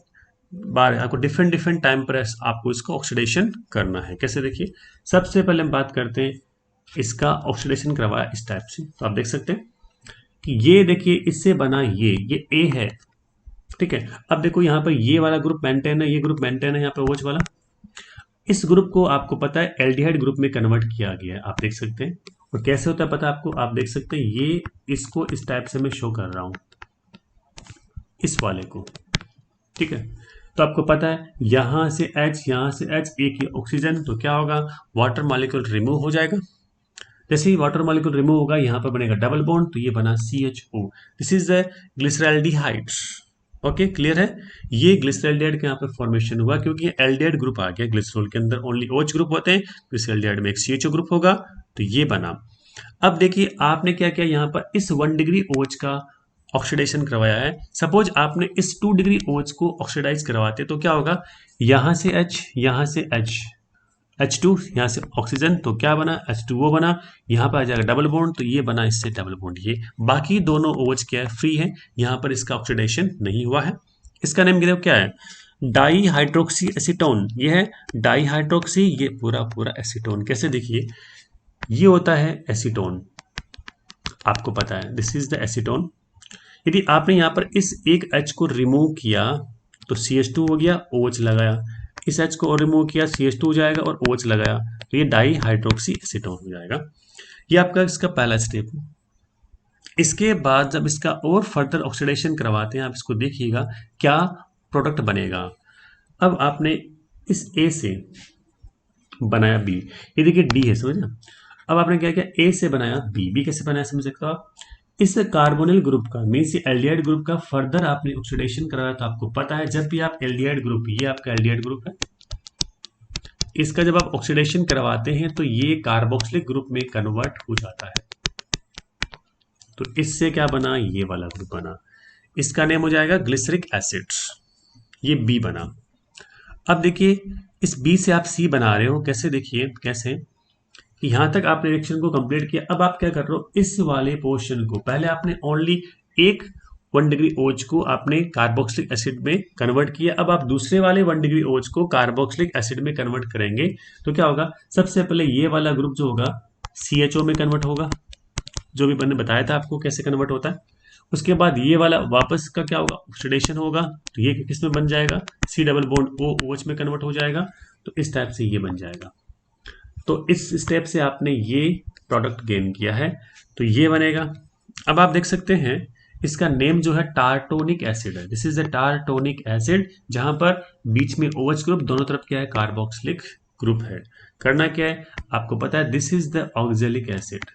A: बार आपको डिफरेंट डिफरेंट टाइम पर आपको इसको ऑक्सीडेशन करना है। कैसे देखिए, सबसे पहले हम बात करते हैं इसका ऑक्सीडेशन करवाया इस टाइप से। तो आप देख सकते हैं कि ये देखिए इससे बना ये ए है, ठीक है। अब देखो यहाँ पर ये वाला ग्रुप मेंटेन है, ये ग्रुप मेंटेन है, यहाँ पे OH वाला। इस ग्रुप को आपको पता है एल्डिहाइड ग्रुप में कन्वर्ट किया गया है, आप देख सकते हैं। और कैसे होता है पता है आपको, आप देख सकते हैं ये इसको इस टाइप से मैं शो कर रहा हूं, इस वाले को, ठीक है। तो आपको पता है यहां से H, यहां से H, एक ही ऑक्सीजन, तो क्या होगा, वाटर मॉलिक्यूल रिमूव हो जाएगा। जैसे ही वाटर मॉलिक्यूल रिमूव होगा यहाँ पर बनेगा डबल बॉन्ड, तो ये बना CHO। This is the glyceraldehyde. Okay, clear है। ये ग्लिसरॉल्डिहाइड का यहाँ पे फॉर्मेशन हुआ क्योंकि एल्डिहाइड ग्रुप आ गया। ग्लिसरॉल के अंदर ओनली OH ग्रुप होते हैं, ग्लिसरॉल्डिहाइड में एक CHO ग्रुप होगा, तो ये बना। अब देखिए आपने क्या किया, यहाँ पर इस 1 डिग्री OH का ऑक्सीडेशन करवाया है। सपोज आपने इस 2 डिग्री OH को ऑक्सीडाइज करवाते तो क्या होगा, यहाँ से H, यहाँ से H2, यहाँ से ऑक्सीजन, तो क्या बना, H2O बना। यहाँ पर आ जाएगा डबल बॉन्ड, तो ये बना इससे डबल बॉन्ड। ये बाकी दोनों OH क्या है, फ्री है, यहाँ पर इसका ऑक्सीडेशन नहीं हुआ है। इसका नेम क्या है, डाई हाइड्रोक्सी एसीटोन। ये है डाई हाइड्रोक्सी, ये पूरा पूरा एसीटोन। कैसे देखिए, ये होता है एसीटोन, आपको पता है दिस इज द एसीटोन। यदि आपने यहाँ पर इस एक H को रिमूव किया तो CH2 हो गया, OH लगाया, इस H को और रिमूव किया, CH2 हो जाएगा और OH लगाया, तो ये डाई हाइड्रोक्सी एसीटोन हो जाएगा। ये आपका इसका पहला स्टेप है। इसके बाद जब इसका और फर्दर ऑक्सीडेशन करवाते हैं, आप इसको देखिएगा क्या प्रोडक्ट बनेगा। अब आपने इस A से बनाया B, ये देखिए D है, समझना। अब आपने क्या किया, A से बनाया B कैसे बनाया समझ सकते हो आप। इस कार्बोनिल ग्रुप का मीन्स एल्डिहाइड ग्रुप का फर्दर आपने ऑक्सीडेशन कराया, तो आपको पता है जब भी आप एल्डिहाइड ग्रुप, ये आपका एल्डिहाइड ग्रुप है, इसका जब आप ऑक्सीडेशन करवाते हैं तो ये कार्बोक्सिलिक ग्रुप में कन्वर्ट हो जाता है। तो इससे क्या बना, ये वाला ग्रुप बना, इसका नेम हो जाएगा ग्लिसरिक एसिड, ये B बना। अब देखिए इस B से आप C बना रहे हो, कैसे देखिए, कैसे यहां तक आपने रिएक्शन को कंप्लीट किया। अब आप क्या कर रहे हो, इस वाले पोर्शन को पहले आपने ओनली एक 1 डिग्री OH को आपने कार्बोक्सिलिक एसिड में कन्वर्ट किया। अब आप दूसरे वाले 1 डिग्री OH को कार्बोक्सिलिक एसिड में कन्वर्ट करेंगे तो क्या होगा, सबसे पहले ये वाला ग्रुप जो होगा CHO में कन्वर्ट होगा, जो भी मैंने बताया था आपको कैसे कन्वर्ट होता है। उसके बाद ये वाला वापस का क्या होगा, ऑक्सीडेशन होगा, तो ये किस में बन जाएगा, C डबल बॉन्ड OH में कन्वर्ट हो जाएगा। तो इस टाइप से ये बन जाएगा। तो इस स्टेप से आपने ये प्रोडक्ट गेन किया है, तो ये बनेगा। अब आप देख सकते हैं इसका नेम जो है टार्टोनिक एसिड है। दिस इज द टार्टोनिक एसिड, जहां पर बीच में OH ग्रुप, दोनों तरफ क्या है, कार्बोक्सिलिक ग्रुप है। करना क्या है आपको पता है, this is the oxalic acid.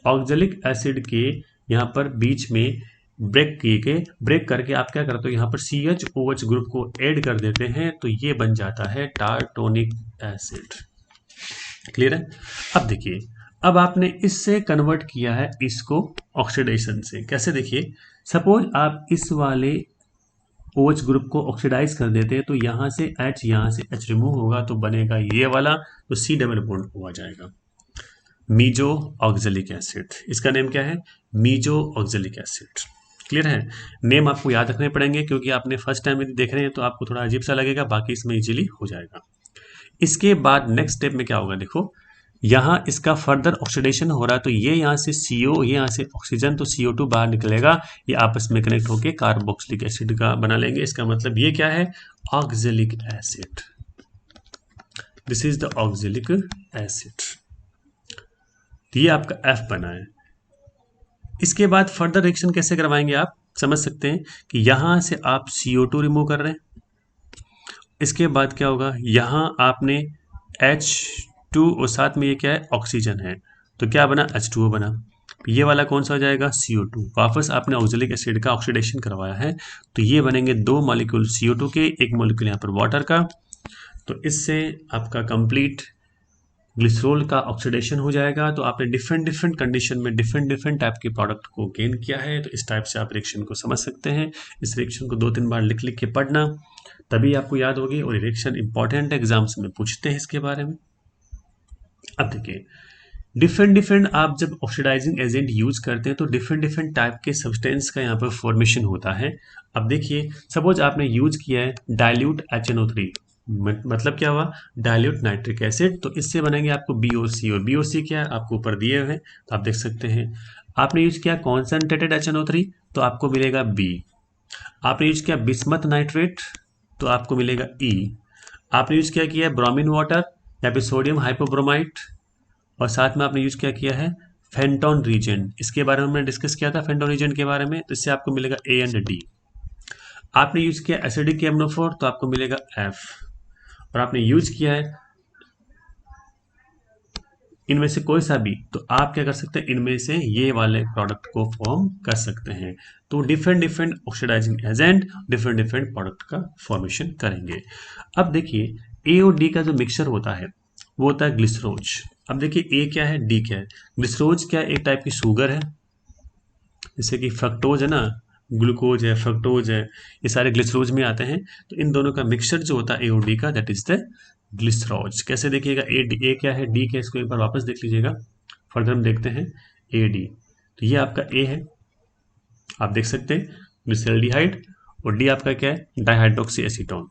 A: Oxalic acid के यहाँ पर बीच में ब्रेक करके आप क्या करते हो, यहाँ पर CHOH ग्रुप को ऐड कर देते हैं, तो ये बन जाता है टार्टोनिक एसिड। क्लियर है। अब देखिए, अब आपने इससे कन्वर्ट किया है इसको ऑक्सीडेशन से। कैसे देखिए, सपोज आप इस वाले OH ग्रुप को ऑक्सीडाइज कर देते हैं तो यहाँ से H रिमूव होगा, तो बनेगा ये वाला, तो C डबल बॉन्ड O आ जाएगा, मीजो ऑक्जेलिक एसिड। इसका नेम क्या है, मीजो ऑक्जेलिक एसिड। क्लियर है। नेम आपको याद रखने पड़ेंगे क्योंकि आपने फर्स्ट टाइम यदि देख रहे हैं तो आपको थोड़ा अजीब सा लगेगा, बाकी इसमें इजीली हो जाएगा। इसके बाद नेक्स्ट स्टेप में क्या होगा, देखो यहाँ इसका फर्दर ऑक्सीडेशन हो रहा है, तो ये यहाँ से CO, ये यहाँ से ऑक्सीजन, तो CO2 बाहर निकलेगा, ये आपस में कनेक्ट होकर कार्बोक्सिलिक एसिड का बना लेंगे। इसका मतलब ये क्या है, oxalic acid. This is the oxalic acid, ये आपका F बना है। इसके बाद फर्दर रिएक्शन कैसे करवाएंगे आप समझ सकते हैं कि यहां से आप CO2 रिमूव कर रहे हैं, इसके बाद क्या होगा, यहाँ आपने H2 और साथ में ये क्या है, ऑक्सीजन है, तो क्या बना, H2O बना। ये वाला कौन सा हो जाएगा, CO2। वापस आपने ऑक्जेलिक एसिड का ऑक्सीडेशन करवाया है, तो ये बनेंगे 2 मॉलिक्यूल CO2 के, 1 मॉलिक्यूल यहाँ पर वाटर का। तो इससे आपका कंप्लीट ग्लिसरॉल का ऑक्सीडेशन हो जाएगा। तो आपने डिफरेंट डिफरेंट कंडीशन में डिफरेंट डिफरेंट टाइप के प्रोडक्ट को गेन किया है। तो इस टाइप से आप रिएक्शन को समझ सकते हैं। इस रिएक्शन को 2-3 बार लिख लिख के पढ़ना, तभी आपको याद होगी। और रिएक्शन इंपॉर्टेंट एग्जाम्स में पूछते हैं इसके बारे में। अब देखिए, डिफरेंट डिफरेंट आप जब ऑक्सीडाइजिंग एजेंट यूज करते हैं तो डिफरेंट डिफरेंट टाइप के सब्सटेंस का यहाँ पर फॉर्मेशन होता है। अब देखिए, सपोज आपने यूज किया है डाइल्यूट HNO3, मतलब क्या हुआ, डाइल्यूट नाइट्रिक एसिड। तो इससे बनेंगे आपको BOC, और BOC क्या है आपको ऊपर दिए हुए हैं, तो आप देख सकते हैं। आपने यूज किया कॉन्सेंट्रेटेड HNO3, तो आपको मिलेगा B। आपने यूज किया बिस्मथ नाइट्रेट, तो आपको मिलेगा E। आपने यूज किया ब्रोमीन वाटर या फिर सोडियम हाइपोब्रोमाइट, और साथ में आपने यूज क्या किया है फेंटोन रीजेंट। इसके बारे में हमने डिस्कस किया था फेंटोन रीजेंट के बारे में, तो इससे आपको मिलेगा A एंड D। आपने यूज किया एसिडिक एमनोफोर, तो आपको मिलेगा F। और आपने यूज किया है इनमें से कोई सा भी, तो आप क्या कर सकते हैं, इनमें से ये वाले प्रोडक्ट को फॉर्म कर सकते हैं। तो different different oxidising agent different different product का फॉर्मेशन करेंगे। अब देखिए, A और D का जो मिक्सचर होता है वो होता है ग्लिसरोज। अब देखिए, A क्या है, D क्या है। ग्लिसरोज क्या है, एक टाइप की शुगर है, जैसे कि फ्रक्टोज है ना, ग्लूकोज है, फ्रक्टोज है, ये सारे ग्लिसरोज में आते हैं। तो इन दोनों का मिक्सचर जो होता है A और D का, दैट इज द ग्लिसरॉज। कैसे देखिएगा, A क्या है, D क्या है, इसको एक बार वापस देख लीजिएगा। फर्दर हम देखते हैं AD। तो ये आपका A है, आप देख सकते हैं ग्लिसरल्डिहाइड, और D आपका क्या है, डाइहाइड्रोक्सी एसीटोन।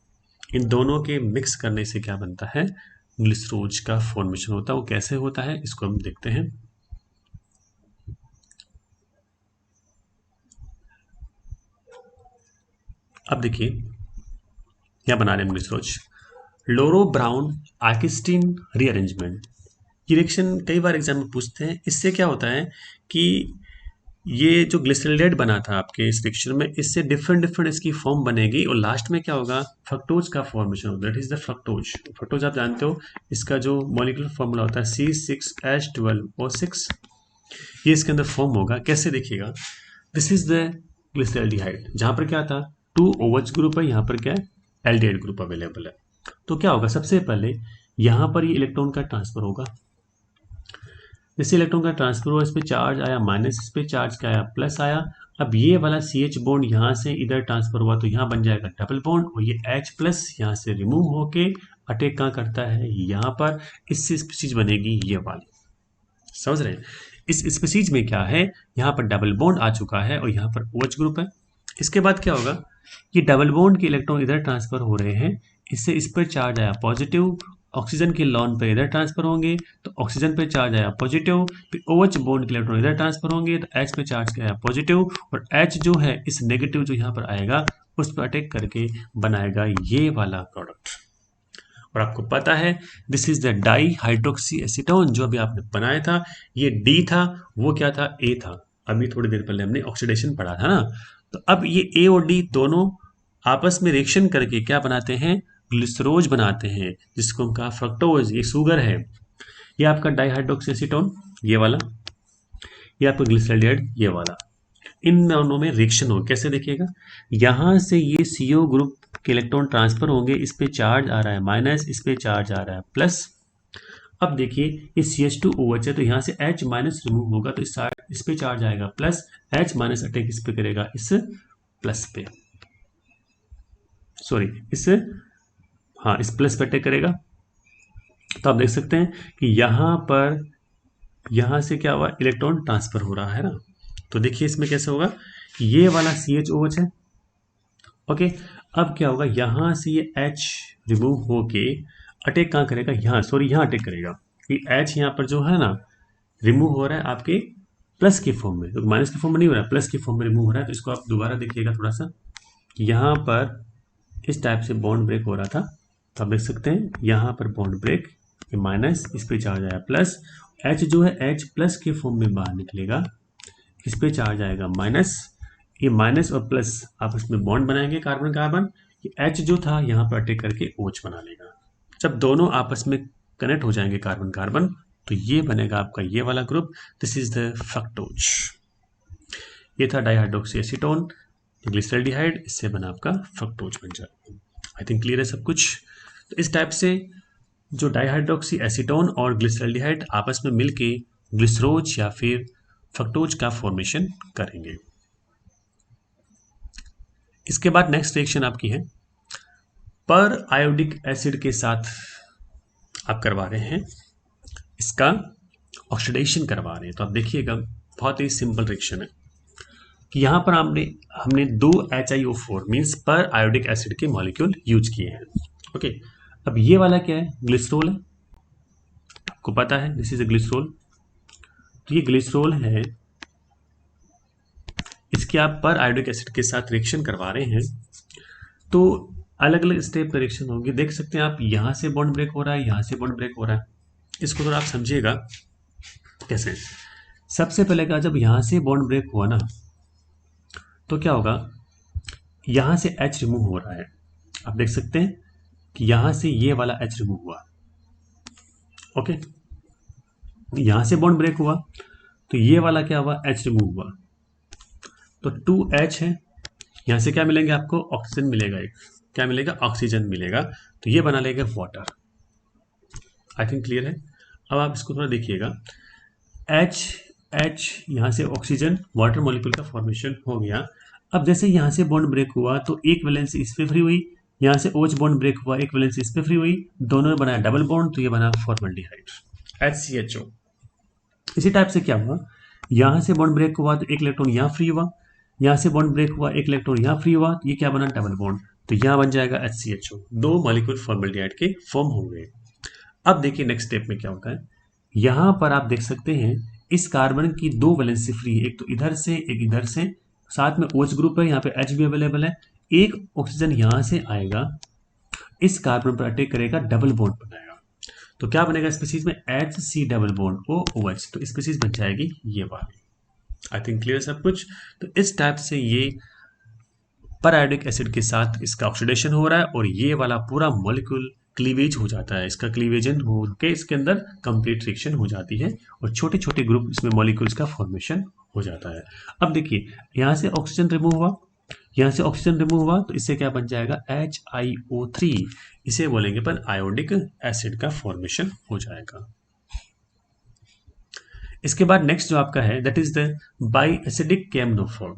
A: इन दोनों के मिक्स करने से क्या बनता है, ग्लिसरोज का फॉर्मेशन होता है। वो कैसे होता है इसको हम देखते हैं। अब देखिए, यहाँ बना रहे हैं ग्लिसरोज, लोरो ब्राउन आर्किस्टीन रीअरेंजमेंट। ये रिएक्शन कई बार एग्जाम में पूछते हैं। इससे क्या होता है कि ये जो ग्लिसरॉल्डिहाइड बना था आपके इस रिएक्शन में, इससे डिफरेंट डिफरेंट इसकी फॉर्म बनेगी, और लास्ट में क्या होगा, फ्रक्टोज का फॉर्मेशन होगा, that is the fructose. Fructose आप जानते हो, इसका जो मॉलिक्यूलर फॉर्मूला होता है C6H12O6, ये इसके अंदर फॉर्म होगा। कैसे देखिएगा, दिस इज द ग्लिसरॉल्डिहाइड, जहां पर क्या था 2 OH ग्रुप है, यहाँ पर क्या है एल्डिहाइड ग्रुप अवेलेबल है। तो क्या होगा, सबसे पहले यहाँ पर ये इलेक्ट्रॉन का ट्रांसफर होगा। जैसे इलेक्ट्रॉन का ट्रांसफर हुआ, इस पे चार्ज आया माइनस, इस पे चार्ज क्या आया प्लस आया। अब ये वाला CH बॉन्ड यहाँ से इधर ट्रांसफर हुआ, तो यहाँ बन जाएगा डबल बॉन्ड, और ये H प्लस यहाँ से रिमूव होके अटैक कहाँ करता है, यहाँ पर। इससे स्पीसीज बनेगी ये वाली, समझ रहे हैं। इस स्पीसीज में क्या है, यहाँ पर डबल बॉन्ड आ चुका है, और यहाँ पर OH ग्रुप है। इसके बाद क्या होगा, ये डबल बॉन्ड के इलेक्ट्रॉन इधर ट्रांसफर हो रहे हैं, इससे इस पर चार्ज आया पॉजिटिव, ऑक्सीजन के लॉन पे इधर ट्रांसफर होंगे, तो ऑक्सीजन पे चार्ज आया पॉजिटिव, फिर OH बॉन्ड के इलेक्ट्रॉन इधर ट्रांसफर होंगे, तो H पे चार्ज आया पॉजिटिव, और H जो है इस नेगेटिव जो यहाँ पर आएगा उस पर अटैक करके बनाएगा ये वाला प्रोडक्ट। और आपको पता है this is the di hydroxy acetone, जो अभी आपने बनाया था ये D था, वो क्या था, A था। अभी थोड़ी देर पहले हमने ऑक्सीडेशन पढ़ा था ना। तो अब ये A और D दोनों आपस में रिएक्शन करके क्या बनाते हैं, ग्लिसरोज बनाते हैं, जिसको हम कहा फ्रक्टोज, ये शुगर है। ये आपका डाइहाइड्रोक्सी एसीटोन ये वाला, ये आपका ग्लिसरॉल्डिहाइड ये वाला। इन दोनों में रिएक्शन हो, कैसे देखिएगा, यहां से ये CO ग्रुप के इलेक्ट्रॉन ट्रांसफर होंगे, इस पे चार्ज आ रहा है माइनस, इस पे चार्ज आ रहा है प्लस। अब देखिए, ये CH2OH है, तो यहाँ से H माइनस रिमूव होगा, तो इस पे चार्ज आएगा प्लस, H माइनस अटैक इस पे करेगा, इस प्लस पे, सॉरी इस, हाँ इस प्लस पे अटैक करेगा। तो आप देख सकते हैं कि यहाँ पर, यहाँ से क्या हुआ, इलेक्ट्रॉन ट्रांसफर हो रहा है ना। तो देखिए इसमें कैसे होगा, ये वाला CHOH है, ओके। अब क्या होगा, यहाँ से ये H रिमूव होके अटैक कहाँ करेगा, यहाँ, सॉरी यहाँ अटैक करेगा। ये H यहाँ पर जो है ना रिमूव हो रहा है आपके प्लस के फॉर्म में, तो माइनस के फॉर्म में नहीं हो रहा है, प्लस के फॉर्म में रिमूव हो रहा है। तो इसको आप दोबारा देखिएगा थोड़ा सा, यहाँ पर इस टाइप से बॉन्ड ब्रेक हो रहा था, तो आप देख सकते हैं यहाँ पर बॉन्ड ब्रेक, ये माइनस, इस पे चार्ज आया प्लस, H जो है H प्लस के फॉर्म में बाहर निकलेगा, इस पे चार्ज आएगा माइनस, ये माइनस और प्लस आपस में बॉन्ड बनाएंगे कार्बन कार्बन, ये H जो था यहाँ पर अटैक करके OH बना लेगा। जब दोनों आपस में कनेक्ट हो जाएंगे कार्बन कार्बन, तो ये बनेगा आपका ये वाला group, this is the fructose. ये था डाइहाइड्रोक्सी एसीटोन, ग्लिसरॉल्डिहाइड, इससे बना आपका फ्रक्टोज बन जाएगा। आई थिंक क्लियर है सब कुछ। तो इस टाइप से जो डाइहाइड्रोक्सी एसीटोन और ग्लिसरॉल्डिहाइड आपस में मिलके ग्लिसरोज या फिर फ्रक्टोज का फॉर्मेशन करेंगे। इसके बाद नेक्स्ट रिएक्शन आपकी है पर आयोडिक एसिड के साथ आप करवा रहे हैं, इसका ऑक्सीडेशन करवा रहे हैं। तो आप देखिएगा बहुत ही सिंपल रिएक्शन है कि यहाँ पर हमने 2 HiO4 मीन्स पर आयोडिक एसिड के मॉलिक्यूल यूज किए हैं। ओके, अब ये वाला क्या है, ग्लिसरॉल है, आपको पता है दिस इज अ ग्लिसरॉल। तो ये ग्लिसरॉल है, इसके आप पर आयोडिक एसिड के साथ रिएक्शन करवा रहे हैं तो अलग अलग स्टेप का रिएक्शन होंगे। देख सकते हैं आप, यहाँ से बॉन्ड ब्रेक हो रहा है, यहाँ से बॉन्ड ब्रेक हो रहा है। इसको थोड़ा आप समझिएगा कैसे। सबसे पहले का जब यहाँ से बॉन्ड ब्रेक हुआ ना तो क्या होगा, यहाँ से H रिमूव हो रहा है। आप देख सकते हैं कि यहाँ से ये वाला H रिमूव हुआ। ओके, यहाँ से बॉन्ड ब्रेक हुआ तो ये वाला क्या हुआ, H रिमूव हुआ। तो 2H है, यहाँ से क्या मिलेंगे आपको, ऑक्सीजन मिलेगा। एक क्या मिलेगा, ऑक्सीजन मिलेगा। तो ये बना लेगा वाटर। आई थिंक क्लियर है। अब आप इसको थोड़ा देखिएगा, H यहाँ से ऑक्सीजन वाटर मॉलिक्यूल का फॉर्मेशन हो गया। अब जैसे यहाँ से बॉन्ड ब्रेक हुआ तो एक वैलेंसी इस पे फ्री हुई, यहाँ से OH बॉन्ड ब्रेक हुआ, एक वैलेंसी इस पे फ्री हुई, दोनों ने बनाया डबल बॉन्ड, तो ये बना फॉर्मल्डिहाइड HCHO। इसी टाइप से क्या हुआ, यहाँ से बॉन्ड ब्रेक हुआ तो एक इलेक्ट्रॉन यहाँ फ्री हुआ, यहाँ से बॉन्ड ब्रेक हुआ, एक इलेक्ट्रॉन यहाँ फ्री हुआ, तो ये क्या बना, डबल बॉन्ड, तो यहाँ बन जाएगा HCHO। 2 मॉलिक्यूल फॉर्मल्डिहाइड के फॉर्म हो गए। अब देखिए नेक्स्ट स्टेप में क्या होता है, यहाँ पर आप देख सकते हैं इस कार्बन की 2 वैलेंसी फ्री है, एक तो इधर से एक इधर से, साथ में OH ग्रुप है, यहाँ पे H भी अवेलेबल है। एक ऑक्सीजन यहाँ से आएगा, इस कार्बन पर अटैक करेगा, डबल बॉन्ड बनाएगा। तो क्या बनेगा स्पीसीज में, HC डबल बॉन्ड OH, तो स्पीसीज बन जाएगी ये वाली। आई थिंक क्लियर सब कुछ। तो इस टाइप से ये पर आयोडिक एसिड के साथ इसका ऑक्सीडेशन हो रहा है और ये वाला पूरा मॉलिक्यूल क्लीवेज हो जाता है, इसका क्लीवेजन हो के इसके अंदर कंप्लीट रिएक्शन हो जाती है और छोटे छोटे ग्रुप इसमें मॉलिक्यूल्स का फॉर्मेशन हो जाता है। अब देखिए यहाँ से ऑक्सीजन रिमूव हुआ, यहाँ से ऑक्सीजन रिमूव हुआ, तो इससे क्या बन जाएगा, HiO3, इसे बोलेंगे पर आयोडिक एसिड का फॉर्मेशन हो जाएगा। इसके बाद नेक्स्ट जो आपका है that is the by acidic K M N O four.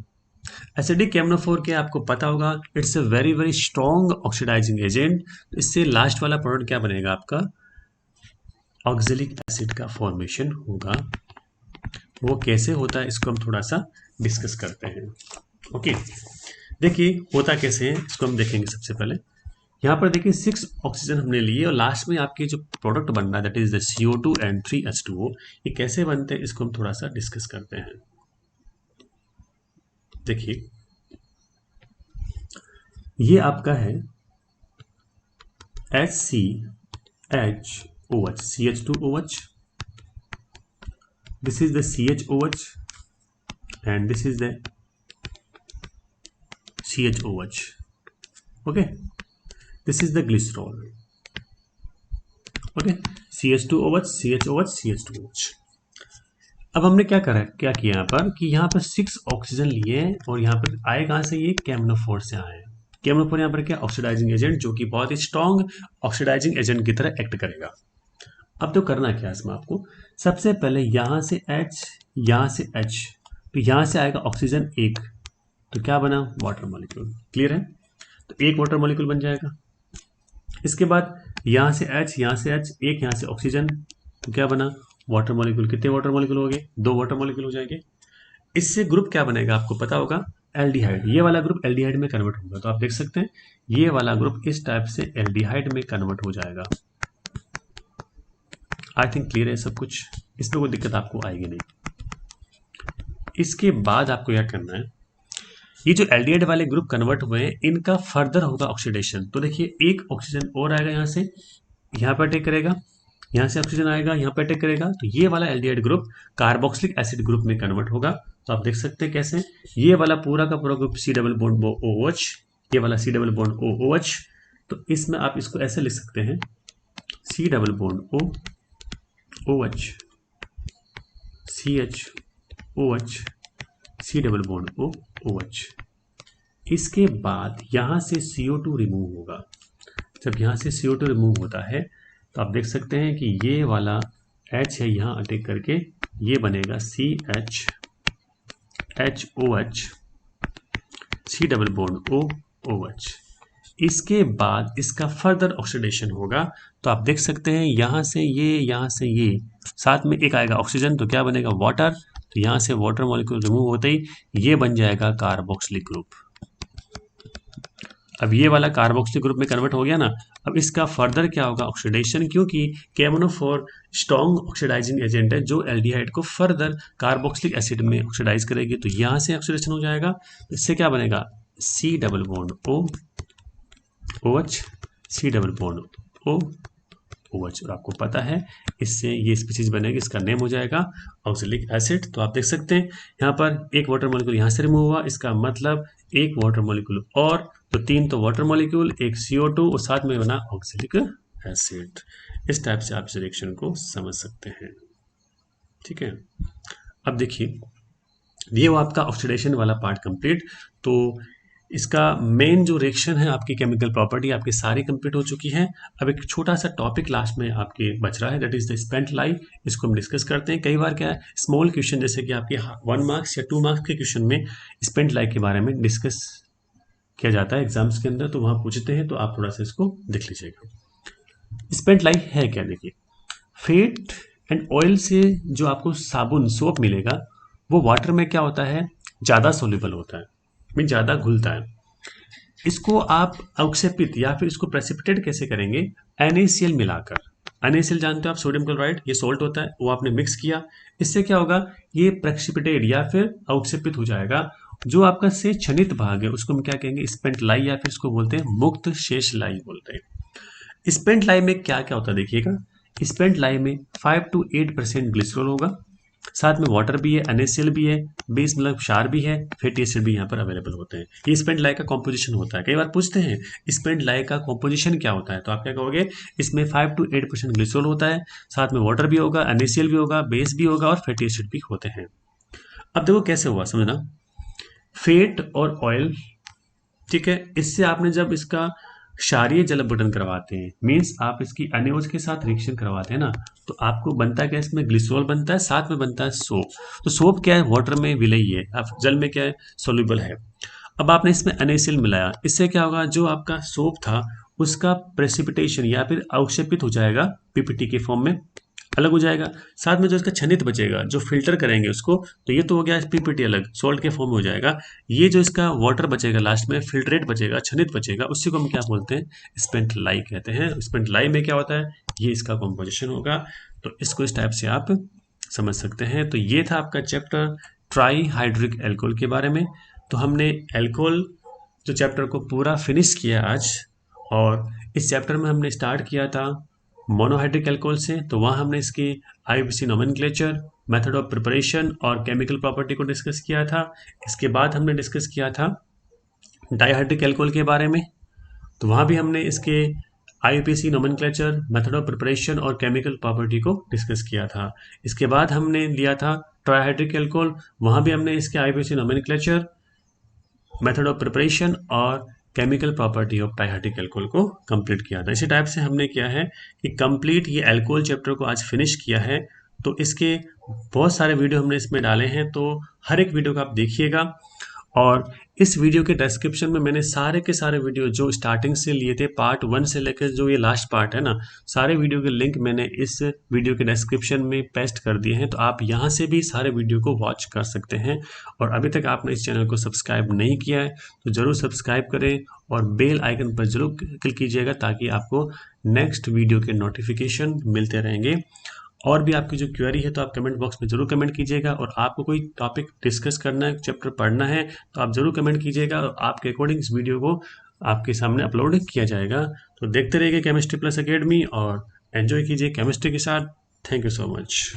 A: Acidic K M N O four के आपको पता होगा, it's a very very strong oxidising agent. तो इससे लास्ट वाला प्रोडक्ट क्या बनेगा आपका, ऑक्जेलिक एसिड का फॉर्मेशन होगा। वो कैसे होता है इसको हम थोड़ा सा डिस्कस करते हैं। ओके, देखिए होता कैसे है इसको हम देखेंगे। सबसे पहले यहाँ पर देखिए 6 ऑक्सीजन हमने लिए और लास्ट में आपके जो प्रोडक्ट बन रहा है that is the CO2 and 3H2O। ये कैसे बनते हैं इसको हम थोड़ा सा डिस्कस करते हैं। देखिए ये आपका है HCHOH, CH2OH, this is the CHOH and this is the CHOH. Okay, this is the glycerol. Okay, CH2OH, CHOH, CH2OH. अब हमने क्या किया यहाँ पर कि यहाँ पर 6 ऑक्सीजन लिए और यहाँ पर आए कहाँ से, ये केमनोफोर से आए। केमनोफोर यहाँ पर क्या, ऑक्सीडाइजिंग एजेंट, जो कि बहुत ही स्ट्रॉन्ग ऑक्सीडाइजिंग एजेंट की तरह एक्ट करेगा। अब तो करना क्या है इसमें आपको, सबसे पहले यहाँ से H, यहाँ से H, तो यहाँ से आएगा ऑक्सीजन एक, तो क्या बना, वाटर मॉलिक्यूल। क्लियर है, तो एक वाटर मॉलिक्यूल बन जाएगा। इसके बाद यहाँ से H, यहाँ से H, एक यहाँ से ऑक्सीजन, तो क्या बना, वाटर मॉलिक्यूल। कितने वाटर मॉलिक्यूल हो गए, 2 वाटर मॉलिक्यूल हो जाएंगे। इससे ग्रुप क्या बनेगा आपको पता होगा, एल्डिहाइड। ये वाला ग्रुप एल्डिहाइड में कन्वर्ट होगा। तो आप देख सकते हैं ये वाला ग्रुप इस टाइप से एल्डिहाइड में कन्वर्ट हो जाएगा। आई थिंक क्लियर है सब कुछ, इसमें कोई दिक्कत आपको आएगी नहीं। इसके बाद आपको क्या करना है, ये जो एल्डिहाइड वाले ग्रुप कन्वर्ट हुए हैं इनका फर्दर होगा ऑक्सीडेशन। तो देखिए एक ऑक्सीजन और आएगा, यहाँ से यहाँ पर अटैक करेगा, यहाँ से ऑक्सीजन आएगा, यहाँ पर अटैक करेगा, तो ये वाला aldehyde group carboxylic acid group में कन्वर्ट होगा। तो आप देख सकते हैं कैसे, ये वाला पूरा का पूरा group C double bond OH, ये वाला C डबल बॉन्ड OH। तो इसमें आप इसको ऐसे लिख सकते हैं, C double bond OH, CHOH, C double bond OH। इसके बाद यहाँ से CO2 रिमूव होगा। जब यहाँ से CO2 रिमूव होता है तो आप देख सकते हैं कि ये वाला H है यहाँ अटैक करके ये बनेगा CHHOH, C double bond OOH। इसके बाद इसका फर्दर ऑक्सीडेशन होगा, तो आप देख सकते हैं यहाँ से ये साथ में एक आएगा ऑक्सीजन, तो क्या बनेगा वाटर, तो यहाँ से वाटर मॉलिक्यूल रिमूव होते ही ये बन जाएगा कार्बोक्सिलिक ग्रुप। अब ये वाला कार्बोक्सिलिक ग्रुप में कन्वर्ट हो गया ना। अब इसका फर्दर क्या होगा ऑक्सीडेशन, क्योंकि KMnO4 स्ट्रॉन्ग ऑक्सीडाइजिंग एजेंट है जो एल्डिहाइड को फर्दर कार्बोक्सिलिक एसिड में ऑक्सीडाइज करेगी, तो यहाँ से ऑक्सीडेशन हो जाएगा। इससे क्या बनेगा C double bond OH, C double bond OH, और आपको पता है इससे ये स्पीशीज बनेगी, इसका नेम हो जाएगा ऑक्सैलिक एसिड। तो आप देख सकते हैं यहाँ पर एक वाटर मॉलिक्यूल यहाँ से रिमूव हुआ, इसका मतलब एक वाटर मॉलिक्यूल और, तो 3 तो वाटर मॉलिक्यूल, एक CO2 और साथ में बना ऑक्सैलिक एसिड। इस टाइप से आप इस रिएक्शन को समझ सकते हैं। ठीक है, अब देखिए ये वो आपका ऑक्सीडेशन वाला पार्ट कंप्लीट। तो इसका मेन जो रिएक्शन है आपकी केमिकल प्रॉपर्टी आपकी सारी कंप्लीट हो चुकी है। अब एक छोटा सा टॉपिक लास्ट में आपके बच रहा है, that is the spent life. इसको हम डिस्कस करते हैं। कई बार क्या है स्मॉल क्वेश्चन जैसे कि आपके 1 मार्क्स या 2 मार्क्स के क्वेश्चन में स्पेंट लाइफ के बारे में डिस्कस किया जाता है एग्जाम्स के अंदर, तो वहाँ पूछते हैं, तो आप थोड़ा सा इसको देख लीजिएगा। स्पेंट लाइफ है क्या, देखिए फैट एंड ऑयल से जो आपको साबुन सोप मिलेगा वो वाटर में क्या होता है ज़्यादा सोल्यूबल होता है, में ज़्यादा घुलता है। इसको आप अवक्षेपित या फिर इसको प्रेसिपिटेट कैसे करेंगे, NaCl मिलाकर। NaCl जानते हो आप, सोडियम क्लोराइड, ये सोल्ट होता है, वो आपने मिक्स किया, इससे क्या होगा ये प्रेसिपिटेट या फिर अवक्षेपित हो जाएगा। जो आपका से क्षणित भाग है उसको हम क्या कहेंगे स्पेंट लाई, या फिर इसको बोलते हैं मुक्त शेष लाई बोलते हैं। स्पेंट लाई में क्या क्या होता है देखिएगा, स्पेंट लाई में 5 to 8% ग्लिसरॉल होगा, साथ में वाटर भी है, NaCl भी है, बेस मतलब क्षार भी है, फैटी एसिड भी यहाँ पर अवेलेबल होते हैं। ये स्पेंट लाई का कॉम्पोजिशन होता है। कई बार पूछते हैं स्पेंट लाई का कॉम्पोजिशन क्या होता है, तो आप क्या कहोगे इसमें 5 to 8% ग्लिसरॉल होता है, साथ में वाटर भी होगा, NaCl भी होगा, बेस भी होगा और फैटी एसिड भी होते हैं। अब देखो कैसे हुआ समझना, फैट और ऑयल, ठीक है, इससे आपने जब इसका क्षारीय जल अपघटन करवाते हैं, मीन्स आप इसकी NaOH के साथ रिएक्शन करवाते हैं ना, तो आपको बनता है क्या इसमें ग्लिसरॉल बनता है, साथ में बनता है सोप। तो सोप क्या है वाटर में विलयी है, अब जल में क्या है सोल्यूबल है। अब आपने इसमें NaCl मिलाया, इससे क्या होगा जो आपका सोप था उसका प्रेसिपिटेशन या फिर अवक्षेपित हो जाएगा, PPT के फॉर्म में अलग हो जाएगा। साथ में जो इसका क्षणित बचेगा जो फिल्टर करेंगे उसको, तो ये तो हो गया PPT अलग सॉल्ट के फॉर्म में हो जाएगा। ये जो इसका वाटर बचेगा लास्ट में फिल्ट्रेट बचेगा, क्षणित बचेगा, उसी को हम क्या बोलते हैं स्पेंट लाई कहते हैं। स्पेंट लाई में क्या होता है ये इसका कॉम्पोजिशन होगा। तो इसको इस टाइप से आप समझ सकते हैं। तो ये था आपका चैप्टर ट्राई हाइड्रिक एल्कोहल के बारे में। तो हमने एल्कोहल जो चैप्टर को पूरा फिनिश किया आज, और इस चैप्टर में हमने स्टार्ट किया था मोनोहाइड्रिक एल्कोहल से, तो वहाँ हमने इसकी IUPAC nomenclature, method of preparation और केमिकल प्रॉपर्टी को डिस्कस किया था। इसके बाद हमने डिस्कस किया था डाइहाइड्रिक एल्कोहल के बारे में, तो वहाँ भी हमने इसके IUPAC nomenclature, method of preparation और केमिकल प्रॉपर्टी को डिस्कस किया था। इसके बाद हमने लिया था ट्राइहाइड्रिक एल्कोहल, वहाँ भी हमने इसके IUPAC nomenclature, method of preparation और chemical property of trihydric alcohol को कंप्लीट किया था। इसी टाइप से हमने किया है कि कंप्लीट ये एल्कोहल चैप्टर को आज फिनिश किया है। तो इसके बहुत सारे वीडियो हमने इसमें डाले हैं, तो हर एक वीडियो को आप देखिएगा। और इस वीडियो के डिस्क्रिप्शन में मैंने सारे के सारे वीडियो जो स्टार्टिंग से लिए थे पार्ट 1 से लेकर जो ये लास्ट पार्ट है ना, सारे वीडियो के लिंक मैंने इस वीडियो के डिस्क्रिप्शन में पेस्ट कर दिए हैं, तो आप यहाँ से भी सारे वीडियो को वॉच कर सकते हैं। और अभी तक आपने इस चैनल को सब्सक्राइब नहीं किया है तो ज़रूर सब्सक्राइब करें और बेल आइकन पर जरूर क्लिक कीजिएगा, ताकि आपको नेक्स्ट वीडियो के नोटिफिकेशन मिलते रहेंगे। और भी आपकी जो क्वेरी है तो आप कमेंट बॉक्स में जरूर कमेंट कीजिएगा, और आपको कोई टॉपिक डिस्कस करना है, चैप्टर पढ़ना है, तो आप जरूर कमेंट कीजिएगा, और आपके अकॉर्डिंग इस वीडियो को आपके सामने अपलोड किया जाएगा। तो देखते रहिए केमिस्ट्री प्लस एकेडमी और एंजॉय कीजिए केमिस्ट्री के साथ। Thank you so much.